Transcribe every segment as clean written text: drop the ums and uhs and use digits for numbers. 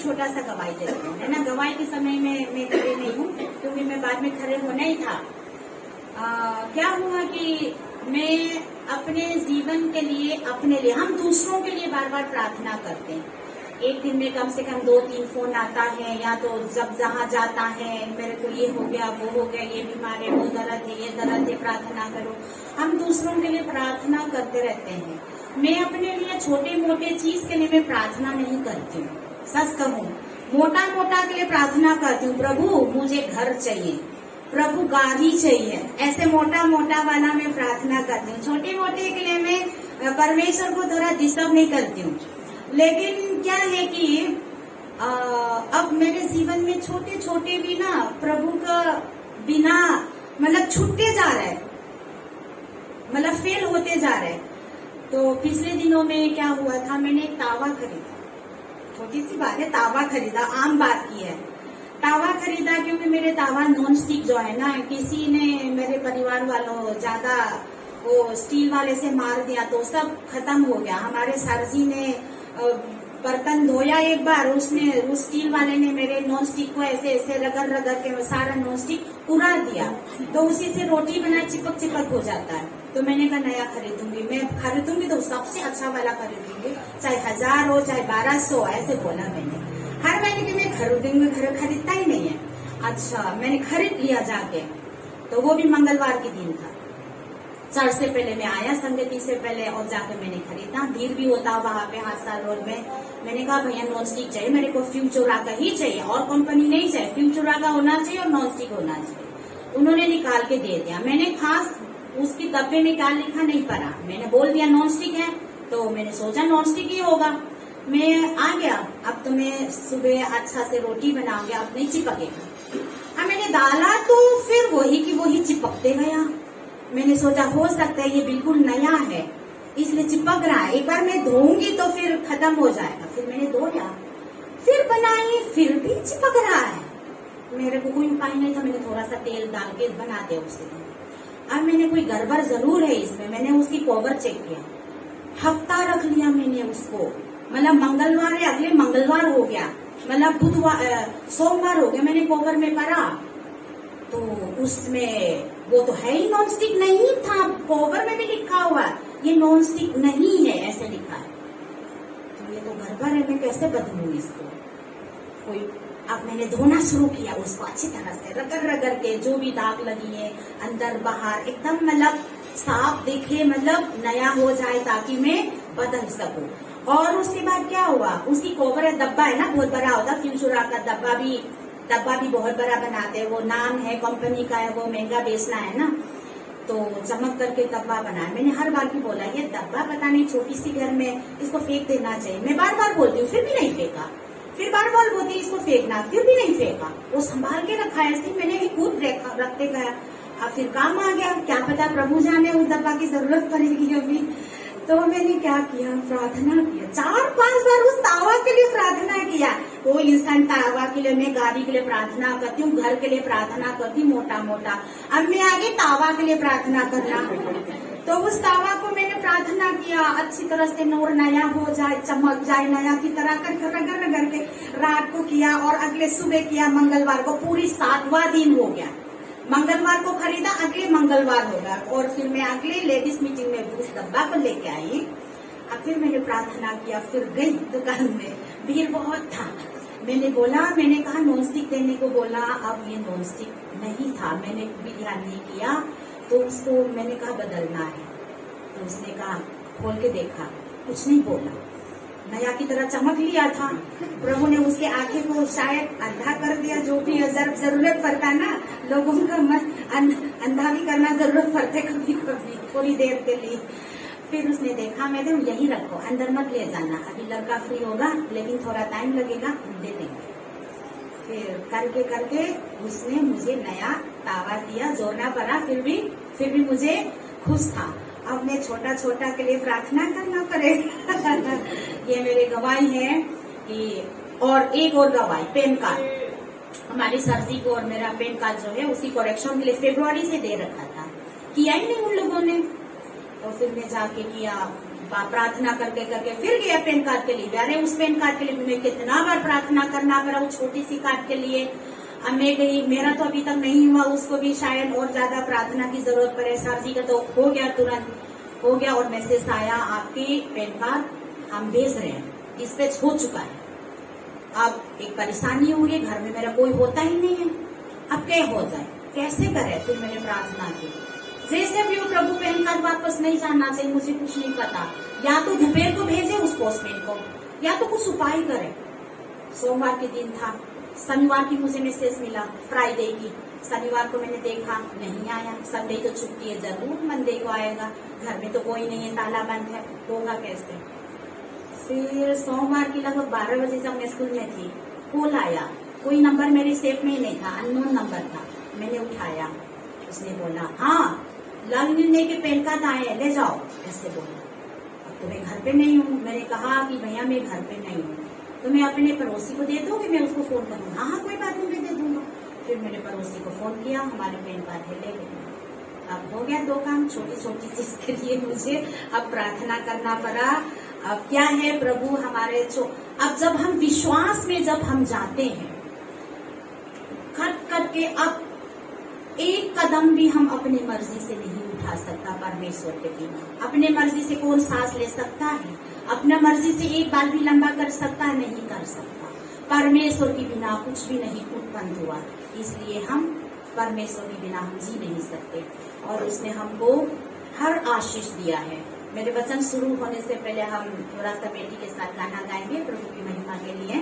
छोटा सा गवाही देती हूँ, है ना। गवाही के समय में मैं खड़े नहीं हूँ क्योंकि मैं बाद में खड़े होना ही था। क्या हुआ कि मैं अपने जीवन के लिए, अपने लिए, हम दूसरों के लिए बार बार प्रार्थना करते हैं। एक दिन में कम से कम 2-3 फोन आता है, या तो जब जहाँ जाता है मेरे को ये हो गया, वो हो गया, ये बीमार है, वो दर्द है, ये दर्द है, प्रार्थना करो। हम दूसरों के लिए प्रार्थना करते रहते हैं। मैं अपने लिए छोटे मोटे चीज के लिए मैं प्रार्थना नहीं करती हूँ। सच कहूँ, मोटा मोटा के लिए प्रार्थना करती हूँ, प्रभु मुझे घर चाहिए, प्रभु गाड़ी चाहिए, ऐसे मोटा मोटा वाला मैं प्रार्थना करती हूँ। छोटे मोटे के लिए मैं परमेश्वर को थोड़ा डिस्टर्ब नहीं करती हूँ। लेकिन क्या है कि अब मेरे जीवन में छोटे छोटे भी ना प्रभु का बिना मतलब छूटते जा रहे, मतलब फेल होते जा रहे। तो पिछले दिनों में क्या हुआ था, मैंने एक तावा खरीदा, छोटी सी बात है, तावा खरीदा, आम बात की है। तावा खरीदा क्योंकि मेरे तावा नॉन स्टिक जो है ना, किसी ने मेरे परिवार वालों ज्यादा वो स्टील वाले से मार दिया तो सब खत्म हो गया। हमारे सर जी ने बर्तन धोया एक बार, उसने उस स्टील वाले ने मेरे नॉन स्टिक को ऐसे ऐसे रगड़ के सारा नॉन स्टिक उड़ा दिया। तो उसी से रोटी बना चिपक चिपक हो जाता है। तो मैंने कहा नया खरीदूंगी, मैं खरीदूंगी तो सबसे अच्छा वाला खरीदूंगी, चाहे 1000 हो चाहे 1200, ऐसे बोला मैंने। हर महीने की मैं खरीदूंगी, खरीदता ही नहीं है। अच्छा, मैंने खरीद लिया जाके, तो वो भी मंगलवार के दिन था। चर्च से पहले मैं आया, संगति से पहले, और जाके मैंने खरीदा। भीड़ भी होता वहां पे हादसा रोड में। मैंने कहा भैया नॉन स्टिक चाहिए, मेरे को फ्यूचरा का ही चाहिए, और कंपनी नहीं चाहिए, फ्यूचरा का होना चाहिए और नॉन स्टिक होना चाहिए। उन्होंने निकाल के दे दिया। मैंने खास उसकी डब्बे में क्या लिखा नहीं पढ़ा, मैंने बोल दिया नॉन स्टिक है, तो मैंने सोचा नॉन स्टिक ही होगा। मैं आ गया, अब तो मैं सुबह अच्छा से रोटी बनाऊंगी, अब नहीं चिपकेगा। मैंने डाला तो फिर वही की वही चिपकते गया। मैंने सोचा हो सकता है ये बिल्कुल नया है इसलिए चिपक रहा है, एक बार मैं धोऊंगी तो फिर खत्म हो जाएगा। फिर मैंने धोया, फिर बनाई, फिर भी चिपक रहा है। मेरे को कोई उपाय नहीं था, मैंने थोड़ा सा तेल डाल के बना दिया उसे। अब मैंने कोई गड़बड़ जरूर है इसमें, मैंने उसकी कवर चेक किया, हफ्ता रख लिया मैंने उसको, मतलब मंगलवार है अगले मंगलवार हो गया, मतलब बुधवार सोमवार हो गया, मैंने कवर में पढ़ा तो उसमें वो तो है ही नॉन स्टिक नहीं था, कवर में भी लिखा हुआ ये नॉन स्टिक नहीं है, ऐसे लिखा है। तो ये तो गड़बड़ है, मैं कैसे बदलूं इसको। कोई अब मैंने धोना शुरू किया उसको अच्छी तरह से, रगड़ के, जो भी दाग लगी है अंदर बाहर एकदम मतलब साफ दिखे, मतलब नया हो जाए ताकि मैं बदल सकूं। और उसके बाद क्या हुआ, उसकी कवर डब्बा है ना बहुत बड़ा होता, फ्यूचरा का डब्बा भी बहुत बड़ा बनाते हैं, वो नाम है कंपनी का है, वो महंगा बेचना है ना, तो चमक करके डब्बा बनाया। मैंने हर बार भी बोला ये डब्बा पता नहीं छोटी सी घर में, इसको फेंक देना चाहिए। मैं बार बार बोलती हूँ, फिर भी नहीं फेंका, फिर बार बार बोलती इसको फेंकना, फिर भी नहीं फेंका। वो संभाल के रखा है ऐसे, मैंने कूद रखते गया। अब फिर काम आ गया, क्या पता प्रभु जाने उस डब्बा की जरूरत पड़ेगी अभी। तो मैंने क्या किया, प्रार्थना किया, 4-5 बार उस तावा के लिए प्रार्थना किया। वो इंसान तावा के लिए, मैं गाड़ी के लिए प्रार्थना करती हूँ, घर के लिए प्रार्थना करती हूँ मोटा मोटा। अब मैं आगे तावा के लिए प्रार्थना करना, तो उस तावा को मैंने प्रार्थना किया अच्छी तरह से, नूर नया हो जाए, चमक जाए नया की तरह करके रात को किया, और अगले सुबह किया मंगलवार को, पूरी 7वां दिन हो गया। मंगलवार को खरीदा, अगले मंगलवार होगा, और फिर मैं अगले लेडीज मीटिंग में उस डब्बा को लेके आई। अब फिर मैंने प्रार्थना किया, फिर गई दुकान में, भीड़ बहुत था। मैंने कहा नॉन स्टिक देने को बोला, अब ये नॉन स्टिक नहीं था, मैंने भी ध्यान नहीं किया, तो उसको मैंने कहा बदलना है। तो उसने कहा, खोल के देखा, कुछ नहीं बोला, नया की तरह चमक लिया था। प्रभु ने उसके आंखें को शायद अंधा कर दिया, जो भी जरूरत पड़ता ना, लोगों का मन अंधा भी करना जरूरत पड़ता कभी कभी, थोड़ी देर के लिए। फिर उसने देखा, मैडम यही रखो, अंदर मत ले जाना, अभी लड़का फ्री होगा लेकिन थोड़ा टाइम लगेगा, दे देंगे। फिर करके उसने मुझे नया तावा दिया, जोड़ना पड़ा, फिर भी मुझे खुश था। अब मैं छोटा के लिए प्रार्थना करना पड़ेगा। ये मेरे गवाही है कि, और एक और गवाही, पैन कार्ड, हमारी सर्जी को और मेरा पैन कार्ड जो है उसी करेक्शन के लिए फरवरी से दे रखा था, किया ही नहीं उन लोगों ने। तो फिर मैं जाके किया, प्रार्थना करके करके फिर गया पेन कार्ड के लिए। अरे उस पेन कार्ड के लिए मैं कितना बार प्रार्थना करना पड़ा, वो छोटी सी कार्ड के लिए। अब मैं गई, मेरा तो अभी तक नहीं हुआ, उसको भी शायद और ज्यादा प्रार्थना की जरूरत पड़े। सर जी का तो हो गया, तुरंत हो गया और मैसेज आया आपकी पेन कार्ड हम भेज रहे हैं, डिस्पैच हो चुका है। अब एक परेशानी हो गई, घर में मेरा कोई होता ही नहीं है, अब क्या हो जाए, कैसे करे। फिर मैंने प्रार्थना की, जैसे भी वो प्रभु पेन कार्ड वापस नहीं जाना चाहिए, मुझे कुछ नहीं पता, या तो दोपहर को भेजे उस पोस्टमैन को, या तो कुछ उपाय करे। सोमवार के दिन था, शनिवार की मुझे मैसेज मिला, फ्राइडे की। शनिवार को मैंने देखा नहीं आया, संडे तो छुट्टी है, जरूर मंडे को आएगा, घर में तो कोई नहीं है, ताला बंद है, होगा कैसे। फिर सोमवार की लगभग 12 बजे जब मैं स्कूल में थी, कॉल आया, कोई नंबर मेरे सेफ में ही नहीं था, अननोन नंबर था। मैंने उठाया, उसने बोला हाँ लगने के पेन कार्ड आए हैं, ले जाओ, ऐसे बोला। अब तो मैं घर पे नहीं हूँ। मैंने कहा कि भैया मैं घर पे नहीं हूँ, तो मैं अपने पड़ोसी को दे दूंगी, मैं उसको फोन करूंगा। हाँ कोई बात नहीं, मैं दे दूंगा। फिर मैंने पड़ोसी को फोन किया, हमारे पेन कार्ड है, ले गए। अब हो गया 2 काम, छोटी छोटी चीज के लिए मुझे अब प्रार्थना करना पड़ा। अब क्या है प्रभु हमारे अब जब हम विश्वास में जब हम जाते हैं, खट करके अब एक कदम भी हम अपनी मर्जी से नहीं उठा सकता परमेश्वर के बिना। अपने मर्जी से कौन सांस ले सकता है, अपना मर्जी से एक बाल भी लंबा कर सकता है, नहीं कर सकता। परमेश्वर के बिना कुछ भी नहीं उत्पन्न हुआ, इसलिए हम परमेश्वर के बिना हम जी नहीं सकते। और उसने हमको हर आशीष दिया है। मेरे वचन शुरू होने से पहले हम थोड़ा सा बेटी के साथ गाना गाएंगे प्रभु की महिमा के लिए।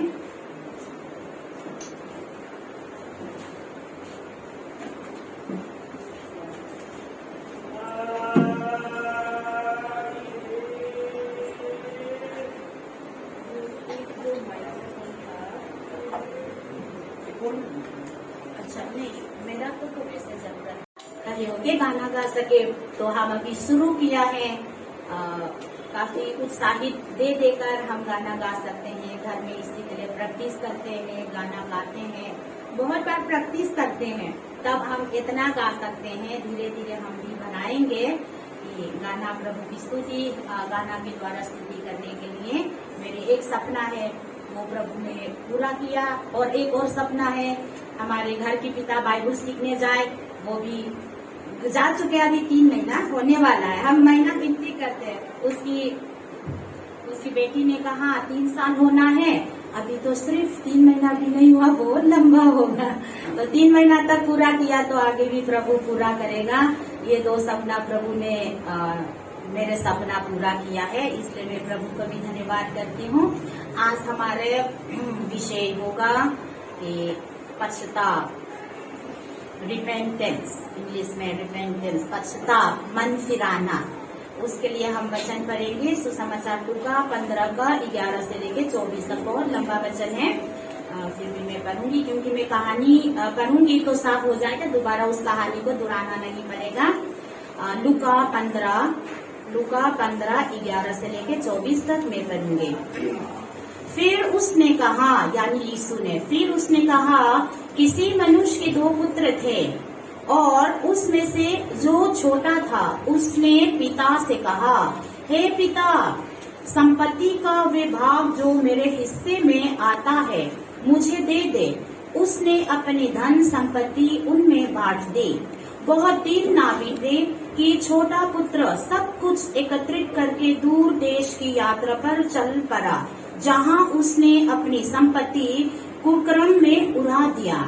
अच्छा नहीं, मेरा तो थोड़े से जरूरत खड़े होके गाना गा सके, तो हम अभी शुरू किया है। काफी उत्साहित दे देकर हम गाना गा सकते हैं। घर में इसी के लिए प्रैक्टिस करते हैं, गाना गाते हैं, बहुत बार प्रैक्टिस करते हैं, तब हम इतना गा सकते हैं। धीरे धीरे हम भी बनाएंगे कि गाना प्रभु की स्तुति, गाना के द्वारा स्तुति करने के लिए। मेरे एक सपना है, वो प्रभु ने पूरा किया, और एक और सपना है, हमारे घर की पिता बाइबल सीखने जाए, वो भी जा चुके हैं, अभी 3 महीना होने वाला है। हम महीना गिनती करते हैं। उसकी बेटी ने कहा 3 साल होना है, अभी तो सिर्फ 3 महीना भी नहीं हुआ, बहुत लंबा होगा। तो 3 महीना तक पूरा किया तो आगे भी प्रभु पूरा करेगा। ये 2 सपना प्रभु ने मेरे सपना पूरा किया है, इसलिए मैं प्रभु को भी धन्यवाद करती हूँ। आज हमारे विषय होगा कि पश्चाताप, रिपेंटेंस, इंग्लिश में रिपेंटेंस, पश्चाताप, मन फिराना। उसके लिए हम वचन पढ़ेंगे सुसमाचार लूका 15:11 से लेके 24 तक। बहुत लंबा वचन है, फिर भी मैं पढ़ूंगी, क्योंकि मैं कहानी पढ़ूंगी तो साफ हो जाएगा, दोबारा उस कहानी को दोहराना नहीं पड़ेगा। लूका 15:11 से लेके 24 तक मैं पढ़ूंगी। फिर उसने कहा, यानी यीशु ने, फिर उसने कहा, किसी मनुष्य के 2 पुत्र थे, और उसमें से जो छोटा था उसने पिता से कहा, हे पिता, संपत्ति का वे भाग जो मेरे हिस्से में आता है मुझे दे दे। उसने अपनी धन संपत्ति उनमें बांट दी। बहुत दिन ना बीते कि छोटा पुत्र सब कुछ एकत्रित करके दूर देश की यात्रा पर चल पड़ा, जहाँ उसने अपनी संपत्ति कुकर्म में उड़ा दिया।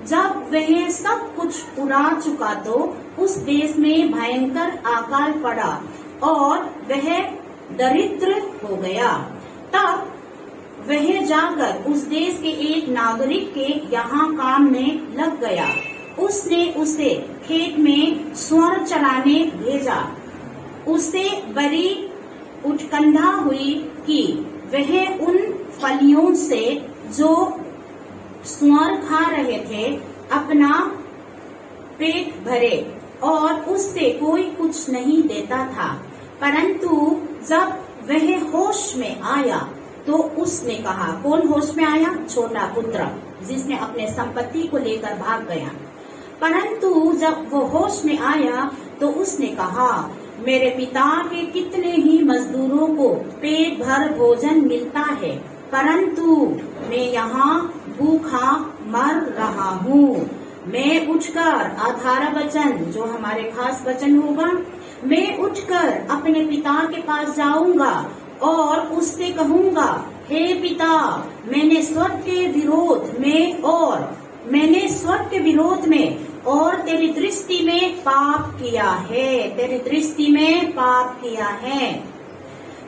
जब वह सब कुछ उड़ा चुका तो उस देश में भयंकर अकाल पड़ा और वह दरिद्र हो गया। तब वह जाकर उस देश के एक नागरिक के यहाँ काम में लग गया। उसने उसे खेत में स्वर्ण चराने भेजा। उसे बड़ी उत्कंठा हुई कि वह उन फलियों से जो स्वर्ण खा रहे थे अपना पेट भरे, और उससे कोई कुछ नहीं देता था। परंतु जब वह होश में आया तो उसने कहा, कौन होश में आया? छोटा पुत्र, जिसने अपने संपत्ति को लेकर भाग गया। परंतु जब वो होश में आया तो उसने कहा, मेरे पिता के कितने ही मजदूरों को पेट भर भोजन मिलता है, परंतु मैं यहाँ भूखा मर रहा हूँ। मैं उठकर, आधार वचन जो हमारे खास वचन होगा, मैं उठकर अपने पिता के पास जाऊंगा और उससे कहूंगा, हे पिता, मैंने स्वर्ग के विरोध में और तेरी दृष्टि में पाप किया है।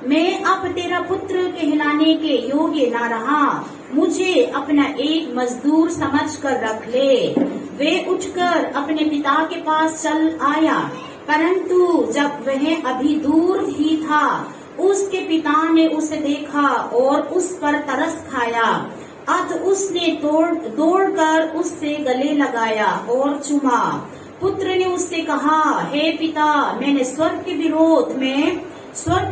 मैं अब तेरा पुत्र कहलाने के योग्य न रहा। मुझे अपना एक मजदूर समझकर रख ले। वे उठकर अपने पिता के पास चल आया, परंतु जब वह अभी दूर ही था, उसके पिता ने उसे देखा और उस पर तरस खाया। अतः उसने दौड़कर उससे गले लगाया और चूमा। पुत्र ने उससे कहा, हे पिता, मैंने स्वर्ग के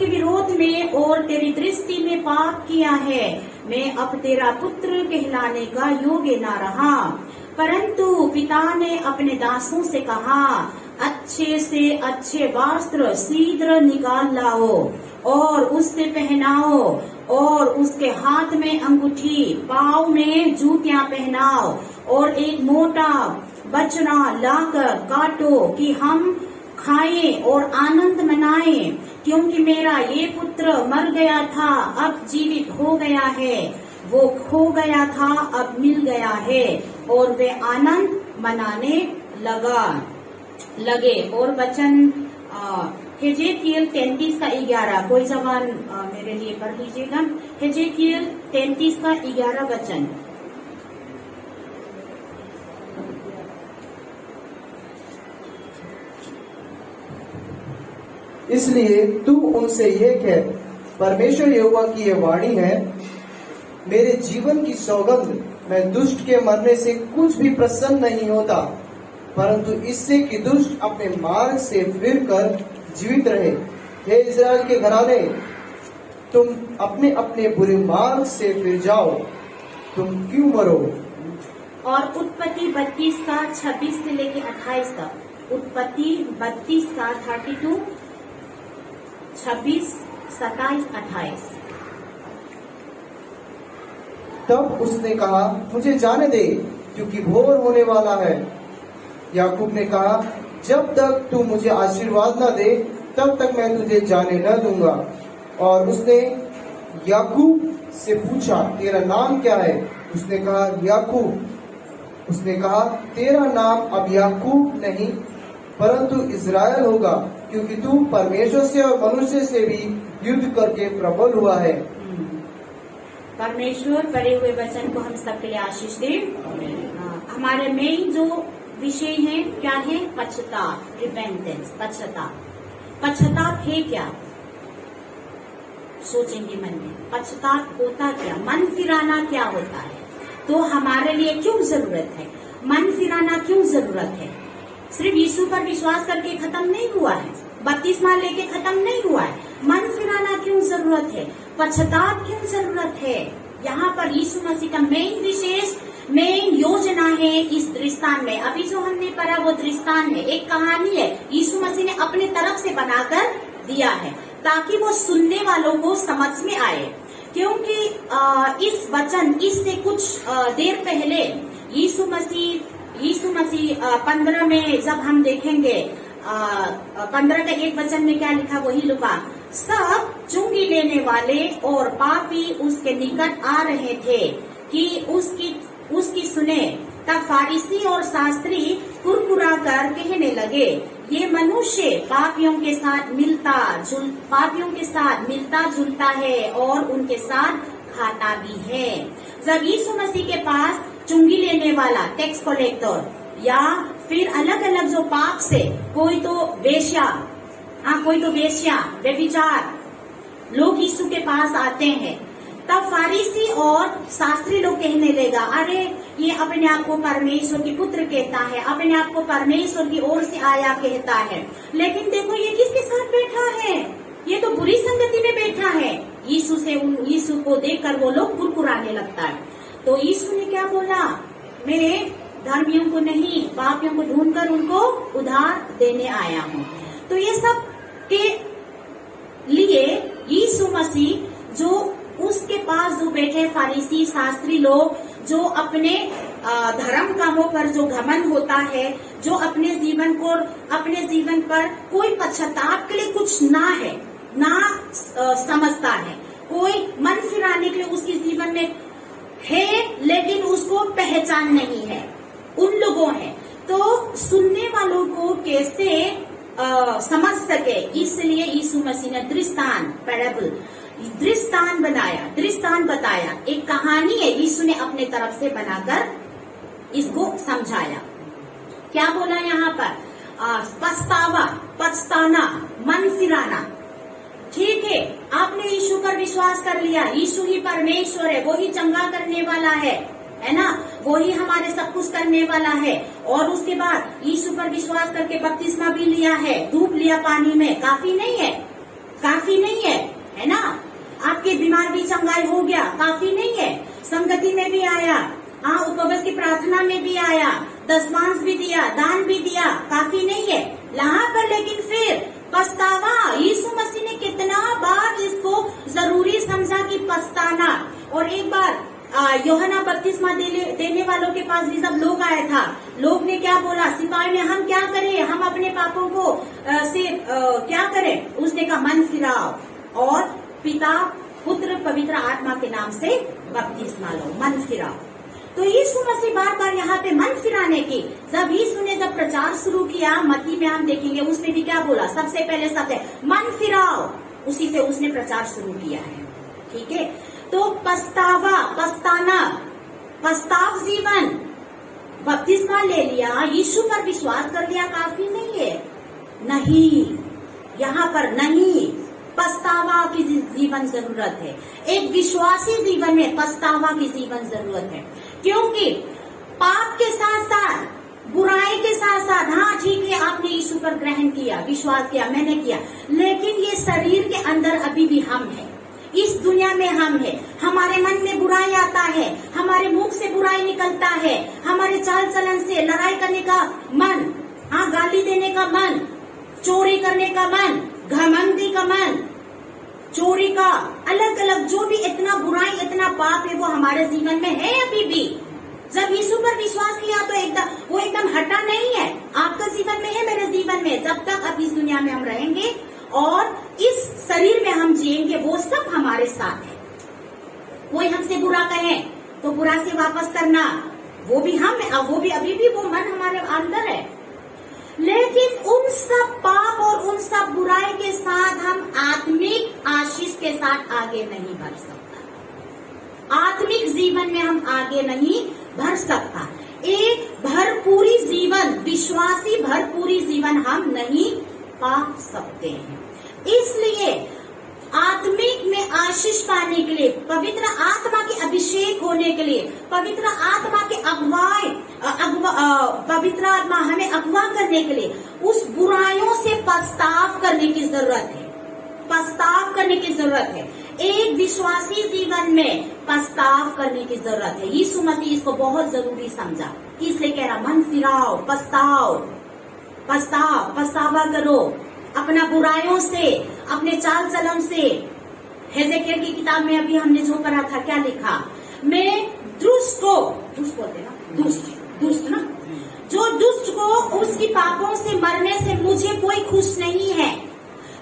विरोध में और तेरी दृष्टि में पाप किया है। मैं अब तेरा पुत्र कहलाने का योग्य न रहा। परंतु पिता ने अपने दासों से कहा, अच्छे से अच्छे वस्त्र शीघ्र निकाल लाओ और उससे पहनाओ और उसके हाथ में अंगूठी, पाँव में जूतियां पहनाओ और एक मोटा बछड़ा लाकर काटो कि हम खाएं और आनंद मनाएं, क्योंकि मेरा ये पुत्र मर गया था, अब जीवित हो गया है। वो खो गया था, अब मिल गया है। और वे आनंद मनाने लगे। और वचन हेजेकियल 33 का 11, कोई जबान मेरे लिए पढ़ लीजिएगा। हेजेकियल 33 का 11 वचन। इसलिए तू उनसे ये कह, परमेश्वर यहोवा की ये वाणी है, मेरे जीवन की सौगंध, मैं दुष्ट के मरने से कुछ भी प्रसन्न नहीं होता, परंतु इससे कि दुष्ट अपने मार्ग से फिरकर जीवित रहे। हे इस्राएल के घराने, तुम अपने अपने बुरे मार्ग से फिर जाओ, तुम क्यों मरो। और उत्पत्ति 32 का 26 से लेकर 28 तक। उत्पत्ति 32 का 32, 26, 27, 28। तब उसने कहा, मुझे जाने दे, क्योंकि भोर होने वाला है। याकूब ने कहा, जब तक तू मुझे आशीर्वाद न दे, तब तक मैं तुझे जाने न दूंगा। और उसने याकूब से पूछा, तेरा नाम क्या है? उसने कहा, याकूब। उसने कहा, तेरा नाम अब याकूब नहीं, परंतु इज़राइल होगा, क्योंकि तू परमेश्वर से और मनुष्य से भी युद्ध करके प्रबल हुआ है। परमेश्वर पढ़े हुए वचन को हम सबके लिए आशीष दे। हमारे मेन जो विषय है क्या है? पश्चाताप, रिपेंटेंस, पश्चाताप है क्या? सोचेंगे मन में, पश्चाताप होता क्या, मन फिराना क्या होता है? तो हमारे लिए क्यों जरूरत है मन फिराना? क्यों जरूरत है? सिर्फ यीशु पर विश्वास करके खत्म नहीं हुआ है, बपतिस्मा लेके खत्म नहीं हुआ है। मन फिराना क्यों जरूरत है? पश्चाताप क्यों जरूरत है? यहाँ पर यीशु मसीह का मेन योजना है इस दृष्टांत में। अभी जो हमने पढ़ा वो दृष्टांत है, एक कहानी है, यीशु मसीह ने अपने तरफ से बनाकर दिया है ताकि वो सुनने वालों को समझ में आए। क्योंकि इस वचन इससे कुछ देर पहले यीशु मसीह 15 में जब हम देखेंगे 15 का 1 वचन में क्या लिखा वही लिखा, सब चुंगी लेने वाले और पापी उसके निकट आ रहे थे कि उसकी सुने। तब फारिसी और शास्त्री कुरकुरा कर कहने लगे, ये मनुष्य पापियों के साथ मिलता जुलता है और उनके साथ खाता भी है। जब यीशु मसीह के पास चुंगी लेने वाला टैक्स कलेक्टर या फिर अलग अलग जो पाप से कोई तो वेश्या व्यभिचार लोग यीशु के पास आते हैं, तब फारिसी और शास्त्री लोग कहने लगा, अरे ये अपने आप को परमेश्वर की पुत्र कहता है, अपने आप को परमेश्वर की ओर से आया कहता है, लेकिन देखो ये किसके साथ बैठा है? ये तो बुरी संगति में बैठा है। यीशु को देखकर वो लोग कुरकुराने लगता है। तो यीशु ने क्या बोला? मैं धर्मियों को नहीं पापियों को ढूंढकर उनको उधार देने आया हूँ। तो ये सब के लिए यीशु मसीह जो उसके पास जो बैठे फरीसी शास्त्री लोग, जो अपने धर्म कामों पर जो घमंड होता है, जो अपने जीवन पर कोई पश्चाताप के लिए कुछ ना समझता है, कोई मन फिराने के लिए उसके जीवन में है लेकिन उसको पहचान नहीं है, उन लोगों है। तो सुनने वालों को कैसे समझ सके, इसलिए यीशु मसीह ने दृष्टांत बताया। एक कहानी है, यीशु ने अपने तरफ से बनाकर इसको समझाया। क्या बोला यहाँ पर? पछताना, मन फिराना। ठीक है, आपने यीशु पर विश्वास कर लिया, यीशु ही परमेश्वर है, वो ही चंगा करने वाला है ना, वो ही हमारे सब कुछ करने वाला है। और उसके बाद यीशु पर विश्वास करके बपतिस्मा भी लिया है, डूब लिया पानी में, काफी नहीं है ना। आपके बीमार भी चंगाई हो गया, काफी नहीं है। संगति में भी आया, उपवास की प्रार्थना में भी आया, दशमांश भी दिया, दान भी दिया, काफी नहीं है यहाँ पर। लेकिन फिर पछतावा, यीशु मसीह ने कितना बार इसको जरूरी समझा कि पछताना। और एक बार यूहन्ना बपतिस्मा देने वालों के पास भी जब लोग आया था, लोग ने क्या बोला? सिपाही ने, हम क्या करें, हम अपने पापों को क्या करें? उसने कहा मन फिराओ और पिता, पुत्र, पवित्र आत्मा के नाम से बपतिस्मा लो, मन फिराओ। तो यीशु मसीह बार बार यहाँ पे मन फिराने की, जब यीशु ने जब प्रचार शुरू किया, मत्ती में हम देखेंगे, उसने भी क्या बोला? सबसे पहले शब्द है मन फिराओ, उसी से उसने प्रचार शुरू किया है। ठीक है, तो पछताना, पछताव जीवन, बपतिस्मा ले लिया, यीशु पर विश्वास कर लिया, काफी नहीं है। नहीं, यहाँ पर नहीं, पछतावा की जीवन जरूरत है। एक विश्वासी जीवन में पछतावा की जीवन जरूरत है, क्योंकि पाप के साथ साथ, बुराई के साथ साथ, हाँ ठीक है, आपने यीशु पर ग्रहण किया, विश्वास किया, मैंने किया, लेकिन ये शरीर के अंदर अभी भी हम है, इस दुनिया में हम है। हमारे मन में बुराई आता है, हमारे मुख से बुराई निकलता है, हमारे चाल चलन से लड़ाई करने का मन, गाली देने का मन, चोरी करने का मन, घमंडी का मन, चोरी का, अलग अलग जो भी इतना बुराई, इतना पाप है, वो हमारे जीवन में है अभी भी। जब यीशु पर विश्वास किया तो एकदम हटा नहीं है, आपका जीवन में है, मेरे जीवन में। जब तक अब इस दुनिया में हम रहेंगे और इस शरीर में हम जिएंगे, वो सब हमारे साथ है। कोई हमसे बुरा कहे तो बुरा से वापस करना, वो भी हम है, वो भी अभी भी वो मन हमारे अंदर है। लेकिन उन सब पाप और उन सब बुराई के साथ हम आत्मिक आशीष के साथ आगे नहीं बढ़ सकता। आत्मिक जीवन में हम आगे नहीं बढ़ सकता। एक भरपूरी जीवन, विश्वासी भरपूरी जीवन हम नहीं पा सकते हैं। इसलिए आत्मिक में आशीष पाने के लिए, पवित्र आत्मा के अभिषेक होने के लिए, पवित्र आत्मा के पवित्र आत्मा हमें अगवा करने के लिए, उस बुराइयों से पछताव करने की जरूरत है। पछताव करने की जरूरत है। एक विश्वासी जीवन में पछताव करने की जरूरत है। यीशु मसीह इसको बहुत जरूरी समझा, इसलिए कह रहा मन फिराओ, पछतावा करो अपना बुराइयों से, अपने चाल चलन से। हेजेकियल की किताब में अभी हमने जो पढ़ा था, क्या लिखा? मैं दुष्ट बोलते ना, दुष्ट ना, जो दुष्ट को उसकी पापों से मरने से मुझे कोई खुश नहीं है।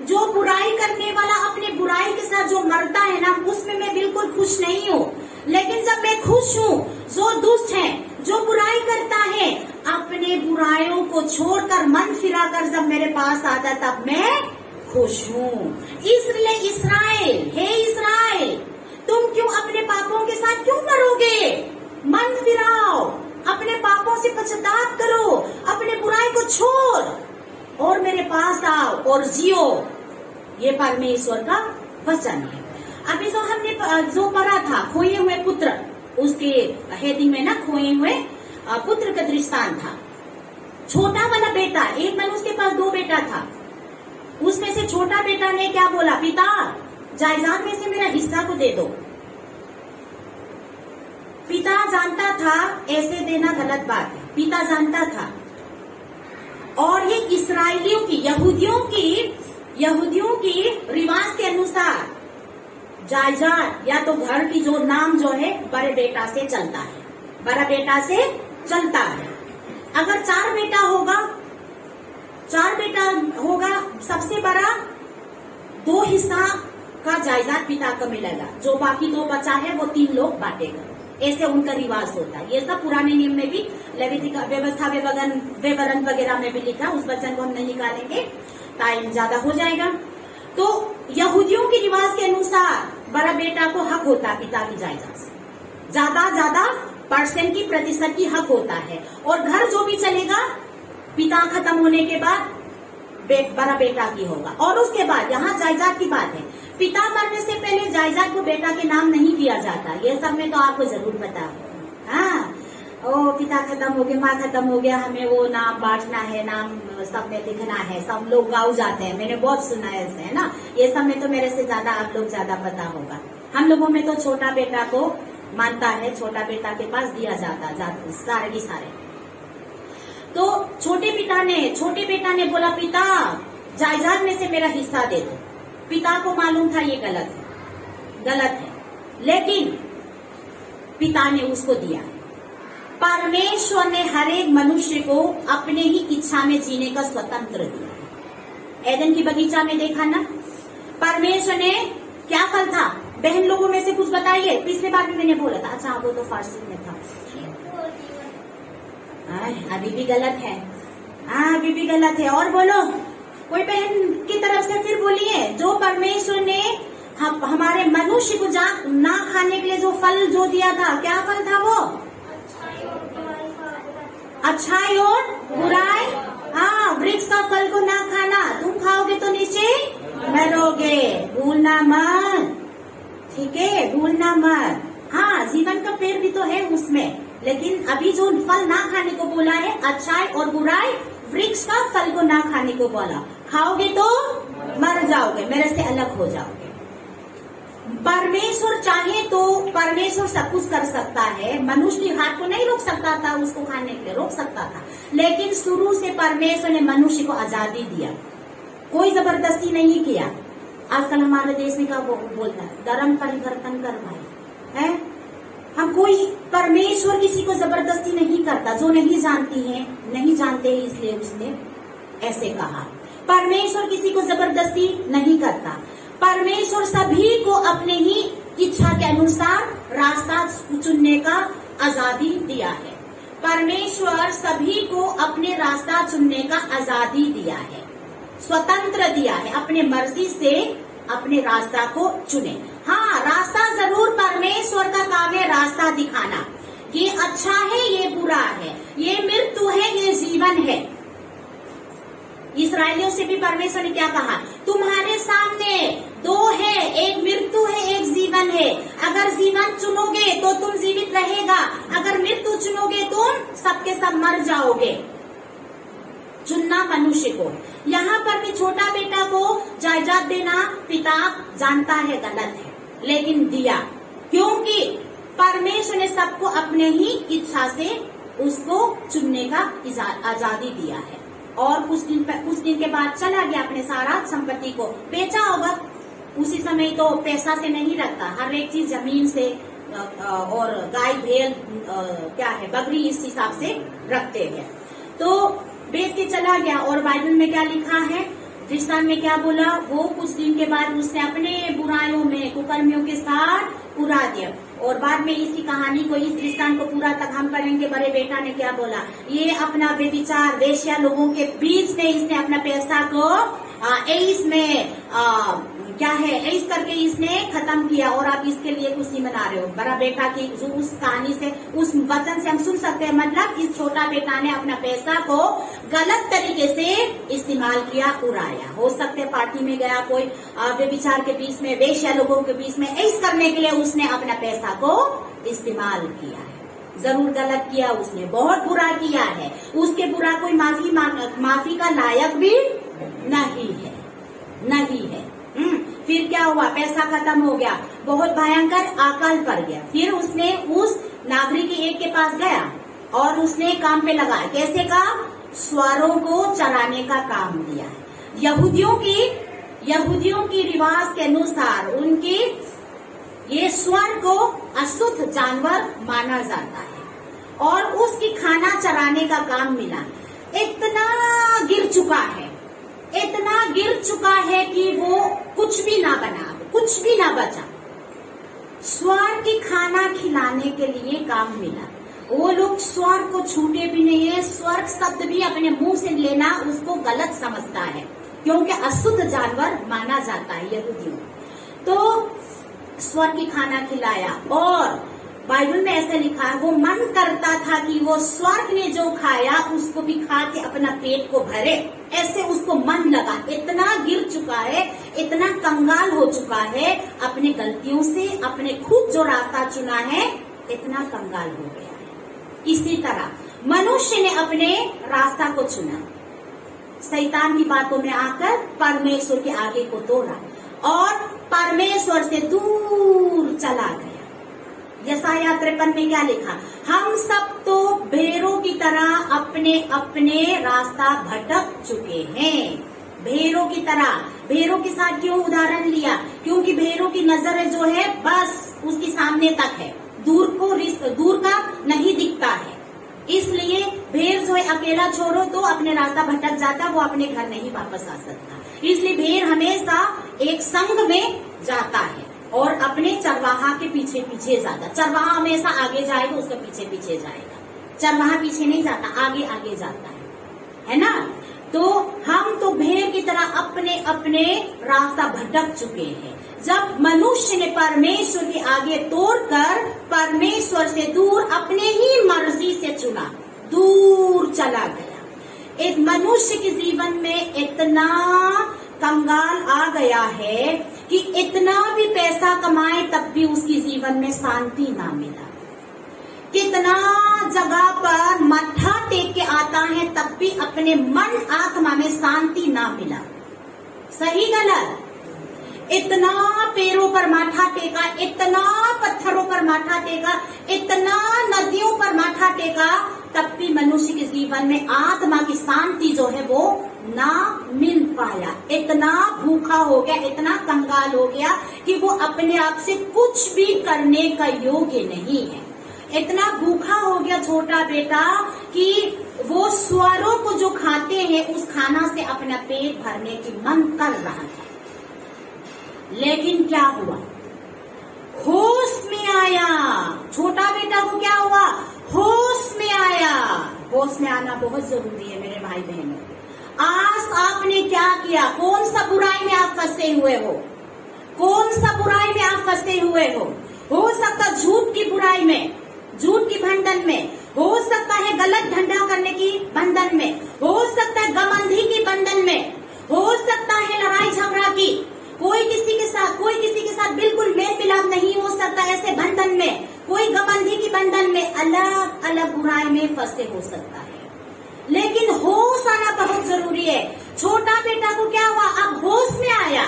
जो बुराई करने वाला अपने बुराई के साथ जो मरता है ना, उसमें मैं बिल्कुल खुश नहीं हूँ। लेकिन जब मैं खुश हूँ, जो दुष्ट है, जो बुराई करता है, अपने बुराइयों को छोड़कर मन फिराकर जब मेरे पास आता, तब मैं खुश हूँ। इसलिए इस्राएल, तुम क्यों अपने पापों के साथ क्यों मरोगे? मन फिराओ, अपने पापों से पश्चाताप करो, अपने बुराई को छोड़ और मेरे पास आओ और जियो। ये परमेश्वर का वचन है। अभी जो हमने जो पढ़ा था, खोए हुए पुत्र, उसके हेडिंग में ना, खोए हुए पुत्र का दृष्टांत था। छोटा वाला बेटा, एक मनुष्य के पास 2 बेटा था। उसमें से छोटा बेटा ने क्या बोला? पिता, जायदाद में से मेरा हिस्सा को दे दो। पिता जानता था ऐसे देना गलत बात है, पिता जानता था। और ये इस्राएलियों की, यहूदियों की यहूदियों की रिवाज के अनुसार जायदाद या तो घर की जो नाम जो है बड़े बेटा से चलता है, बड़ा बेटा से चलता है। अगर चार बेटा होगा, सबसे बड़ा 2 हिस्सा का जायदाद पिता को मिलेगा, जो बाकी 2 बचा है वो 3 लोग बांटेगा। ऐसे उनका रिवाज होता है। ये सब पुराने नियम में भी लेवितिक व्यवस्था विवरण वगैरह में भी लिखा। उस वचन को हम नहीं निकालेंगे, टाइम ज्यादा हो जाएगा। तो यहूदियों के रिवाज के अनुसार बड़ा बेटा को हक होता है पिता की जायदाद से, ज्यादा परसेंट की प्रतिशत की हक होता है। और घर जो भी चलेगा पिता खत्म होने के बाद बड़ा बेटा की होगा। और उसके बाद यहाँ जायदाद की बात है, पिता मरने से पहले जायदाद को बेटा के नाम नहीं दिया जाता। ये सब में तो आपको जरूर पता है। हाँ, ओ पिता खत्म हो गया, माँ खत्म हो गया, हमें वो नाम बांटना है, नाम सब में लिखना है, सब लोग गाँव जाते हैं। मैंने बहुत सुना है ऐसे, है ना। ये सब में तो मेरे से ज्यादा आप लोग ज्यादा पता होगा। हम लोगों में तो छोटा बेटा को मानता है, छोटा बेटा के पास दिया जाता सारे की सारे। तो छोटे बेटा ने बोला, पिता जायदाद में से मेरा हिस्सा दे दो। पिता को मालूम था ये गलत है, लेकिन पिता ने उसको दिया। परमेश्वर ने हर एक मनुष्य को अपने ही इच्छा में जीने का स्वतंत्र दिया। एदन की बगीचा में देखा ना, परमेश्वर ने क्या फल था? बहन लोगों में से कुछ बताइए। पिछले बार भी मैंने बोला था। अच्छा, वो तो फारसी में था। अभी भी गलत है। अभी भी गलत है। और बोलो, कोई बहन की तरफ से फिर बोलिए। जो परमेश्वर ने हमारे मनुष्य को ना खाने के लिए जो फल जो दिया था, क्या फल था वो? अच्छाई और बुराई। हाँ, वृक्ष का फल को ना खाना, तुम खाओगे तो निश्चय मरोगे, भूलना मत। ठीक है, भूलना मत। हाँ, जीवन का पेड़ भी तो है उसमें, लेकिन अभी जो फल ना खाने को बोला है, अच्छाई और बुराई, वृक्ष का फल को ना खाने को बोला। खाओगे तो मर जाओगे, मेरे से अलग हो जाओगे। परमेश्वर चाहे तो परमेश्वर सब कुछ कर सकता है। मनुष्य के हाथ को नहीं रोक सकता था, उसको खाने के लिए रोक सकता था, लेकिन शुरू से परमेश्वर ने मनुष्य को आजादी दिया, कोई जबरदस्ती नहीं किया। आजकल हमारे देश में क्या बोलता है, धर्म परिवर्तन कर भाई है। हम कोई परमेश्वर किसी को जबरदस्ती नहीं करता। जो नहीं जानते हैं इसलिए उसने ऐसे कहा। परमेश्वर किसी को जबरदस्ती नहीं करता। परमेश्वर सभी को अपने ही इच्छा के अनुसार रास्ता चुनने का आजादी दिया है। परमेश्वर सभी को अपने रास्ता चुनने का आजादी दिया है, स्वतंत्र दिया है। अपने मर्जी से अपने रास्ता को चुने। हाँ, रास्ता जरूर परमेश्वर का काम है, रास्ता दिखाना। ये अच्छा है, ये बुरा है, ये मृत्यु है, ये जीवन है। इस्राएलियों से भी परमेश्वर ने क्या कहा? तुम्हारे सामने 2 है, एक मृत्यु है, एक जीवन है। अगर जीवन चुनोगे तो तुम जीवित रहेगा, अगर मृत्यु चुनोगे तुम सबके सब मर जाओगे। चुनना मनुष्य को। यहाँ पर भी छोटा बेटा को जायदाद देना पिता जानता है गलत है, लेकिन दिया, क्योंकि परमेश्वर ने सबको अपने ही इच्छा से उसको चुनने का आजादी दिया है। और कुछ दिन के बाद चला गया, अपने सारा संपत्ति को बेचा होगा। उसी समय तो पैसा से नहीं रखता, हर एक चीज जमीन से और गाय भेड़ क्या है बकरी इस हिसाब से रखते हैं। तो बेच के चला गया। और बाइबल में क्या लिखा है, दृष्टांत में क्या बोला? वो कुछ दिन के बाद उसने अपने बुराइयों में कुकर्मियों के साथ उड़ा दिया। और बाद में इसकी कहानी को, इस दृष्टांत को पूरा तक हम करेंगे। बड़े बेटा ने क्या बोला? ये अपना व्यभिचार वेश्या लोगों के बीच में इसने अपना पैसा को इसमें क्या है ऐस करके इसने खत्म किया। और आप इसके लिए कुछ नहीं मना रहे हो। बड़ा बेटा की जो उस कहानी से, उस वचन से हम सुन सकते हैं, मतलब इस छोटा बेटा ने अपना पैसा को गलत तरीके से इस्तेमाल किया, उड़ाया। हो सकते पार्टी में गया, कोई व्यभिचार के बीच में, वेश्या लोगों के बीच में ऐस करने के लिए उसने अपना पैसा को इस्तेमाल किया है। जरूर गलत किया उसने, बहुत बुरा किया है। उसके बुरा कोई माफी का लायक भी नहीं है। फिर क्या हुआ? पैसा खत्म हो गया, बहुत भयंकर अकाल पड़ गया। फिर उसने उस नागरिक एक के पास गया और उसने काम पे लगाया। कैसे काम? स्वरों को चराने का काम दिया है। यहूदियों की यहूदियों की रिवाज के अनुसार उनकी ये स्वर्ण को अशुद्ध जानवर माना जाता है और उसकी खाना चराने का काम मिला। इतना गिर चुका है, इतना गिर चुका है कि वो कुछ भी ना बना, कुछ भी ना बचा। स्वर्ण की खाना खिलाने के लिए काम मिला। वो लोग स्वर्ग को छूटे भी नहीं है। स्वर्ग शब्द भी अपने मुंह से लेना उसको गलत समझता है, क्योंकि अशुद्ध जानवर माना जाता है यहूदियों। तो स्वर्ग की खाना खिलाया और बाइबल में ऐसा लिखा है, वो मन करता था कि वो स्वर्ग ने जो खाया उसको भी खा के अपना पेट को भरे, ऐसे उसको मन लगा। इतना गिर चुका है, इतना कंगाल हो चुका है अपने गलतियों से, अपने खुद जो रास्ता चुना है, इतना कंगाल हो गया है। इसी तरह मनुष्य ने अपने रास्ता को चुना, शैतान की बातों में आकर परमेश्वर के आगे को तोड़ा और परमेश्वर से दूर चला गया। यशायाह 53 में क्या लिखा, हम सब तो भेड़ों की तरह अपने अपने रास्ता भटक चुके हैं। भेड़ों की तरह, भेड़ों के साथ क्यों उदाहरण लिया, क्योंकि भेड़ों की नजर जो है बस उसके सामने तक है, दूर का नहीं दिखता है। इसलिए भेड़ जो है अकेला छोड़ो तो अपने रास्ता भटक जाता, वो अपने घर नहीं वापस आ सकता। इसलिए भेड़ हमेशा एक संग में जाता है और अपने चरवाहा के पीछे पीछे जाता। चरवाहा हमेशा आगे जाएगा, उसके पीछे पीछे जाएगा। चरवाहा पीछे नहीं जाता, आगे आगे जाता है ना। तो हम तो भेड़ की तरह अपने अपने रास्ता भटक चुके हैं। जब मनुष्य ने परमेश्वर के आगे तोड़कर परमेश्वर से दूर अपने ही मर्जी से चुना, दूर चला गया। एक मनुष्य के जीवन में इतना कंगाल आ गया है कि इतना भी पैसा कमाए तब भी उसके जीवन में शांति ना मिला। कितना जगह पर मत्था टेक के आता है तब भी अपने मन आत्मा में शांति ना मिला। सही गलत? इतना पैरों पर माथा टेका, इतना पत्थरों पर माथा टेका, इतना नदियों पर माथा टेका, तब भी मनुष्य के जीवन में आत्मा की शांति जो है वो ना मिल पाया। इतना भूखा हो गया, इतना कंगाल हो गया कि वो अपने आप से कुछ भी करने का योग्य नहीं है। इतना भूखा हो गया छोटा बेटा कि वो स्वरों को जो खाते हैं उस खाना से अपना पेट भरने की मन कर रहा था। लेकिन क्या हुआ, होश में आया। छोटा बेटा को क्या हुआ, होश में आया। होश में आना बहुत जरूरी है मेरे भाई बहनों। आज आपने क्या किया, कौन सा बुराई में आप फंसे हुए हो, कौन सा बुराई में आप फंसे हुए हो सकता झूठ की बुराई में, झूठ की बंधन में, हो सकता है गलत धंधा करने की बंधन में, हो सकता है गमंधी की बंधन में, हो सकता है लड़ाई झगड़ा की, कोई किसी के साथ बिल्कुल मेल मिलाप नहीं हो सकता, ऐसे बंधन में, कोई गमंधी की बंधन में, अलग अलग बुराई में फंसे हो सकता है। लेकिन होश आना बहुत जरूरी है। छोटा बेटा को क्या हुआ, अब होश में आया।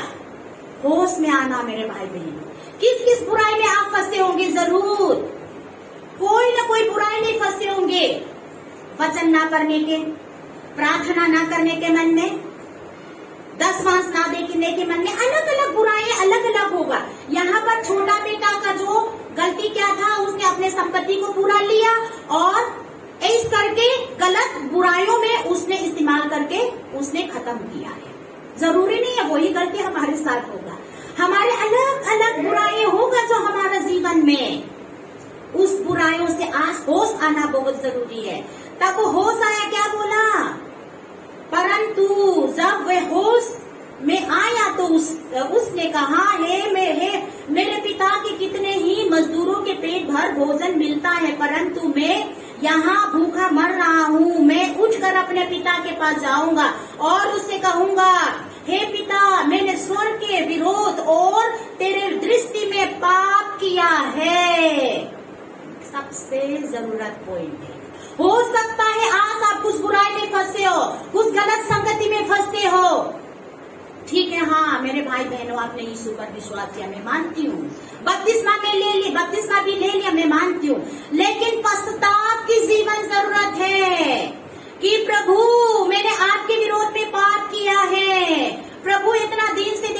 होश में आना मेरे भाई बहन, किस किस बुराई में आप फंसे होंगे, जरूर कोई ना कोई बुराई में फंसे होंगे। वचन ना करने के, प्रार्थना ना करने के मन में, दशमांश ना देने के मन में, अलग अलग बुराई अलग अलग होगा। यहाँ पर छोटा बेटा का जो गलती क्या था, उसने अपने संपत्ति को पूरा लिया और इस करके गलत बुराइयों में उसने इस्तेमाल करके उसने खत्म किया है। जरूरी नहीं है वही गलती हमारे साथ होगा, हमारे अलग अलग बुराई होगा जो हमारा जीवन में, उस बुराइयों से आज होश आना बहुत जरूरी है। तब वो होश आया, क्या बोला, परंतु जब वह होश में आया तो उसने कहा, हे मेरे पिता के कितने ही मजदूरों के पेट भर भोजन मिलता है, परंतु मैं यहाँ भूखा मर रहा हूँ। मैं उठकर अपने पिता के पास जाऊंगा और उससे कहूंगा, हे पिता, मैंने स्वर्ग के विरोध और तेरे दृष्टि में पाप किया है। सबसे जरूरत पॉइंट है। हो सकता है आज आप कुछ बुराई में फंसे हो, कुछ गलत संगति में फंसे हो, ठीक है, हाँ मेरे भाई बहनों, आपने यीशु पर विश्वास किया, मैं मानती हूँ, बपतिस्मा भी ले लिया, मैं मानती हूँ, लेकिन पश्चाताप की जीवन जरूरत है कि प्रभु मैंने आपके विरोध में पाप किया है, प्रभु इतना दिन से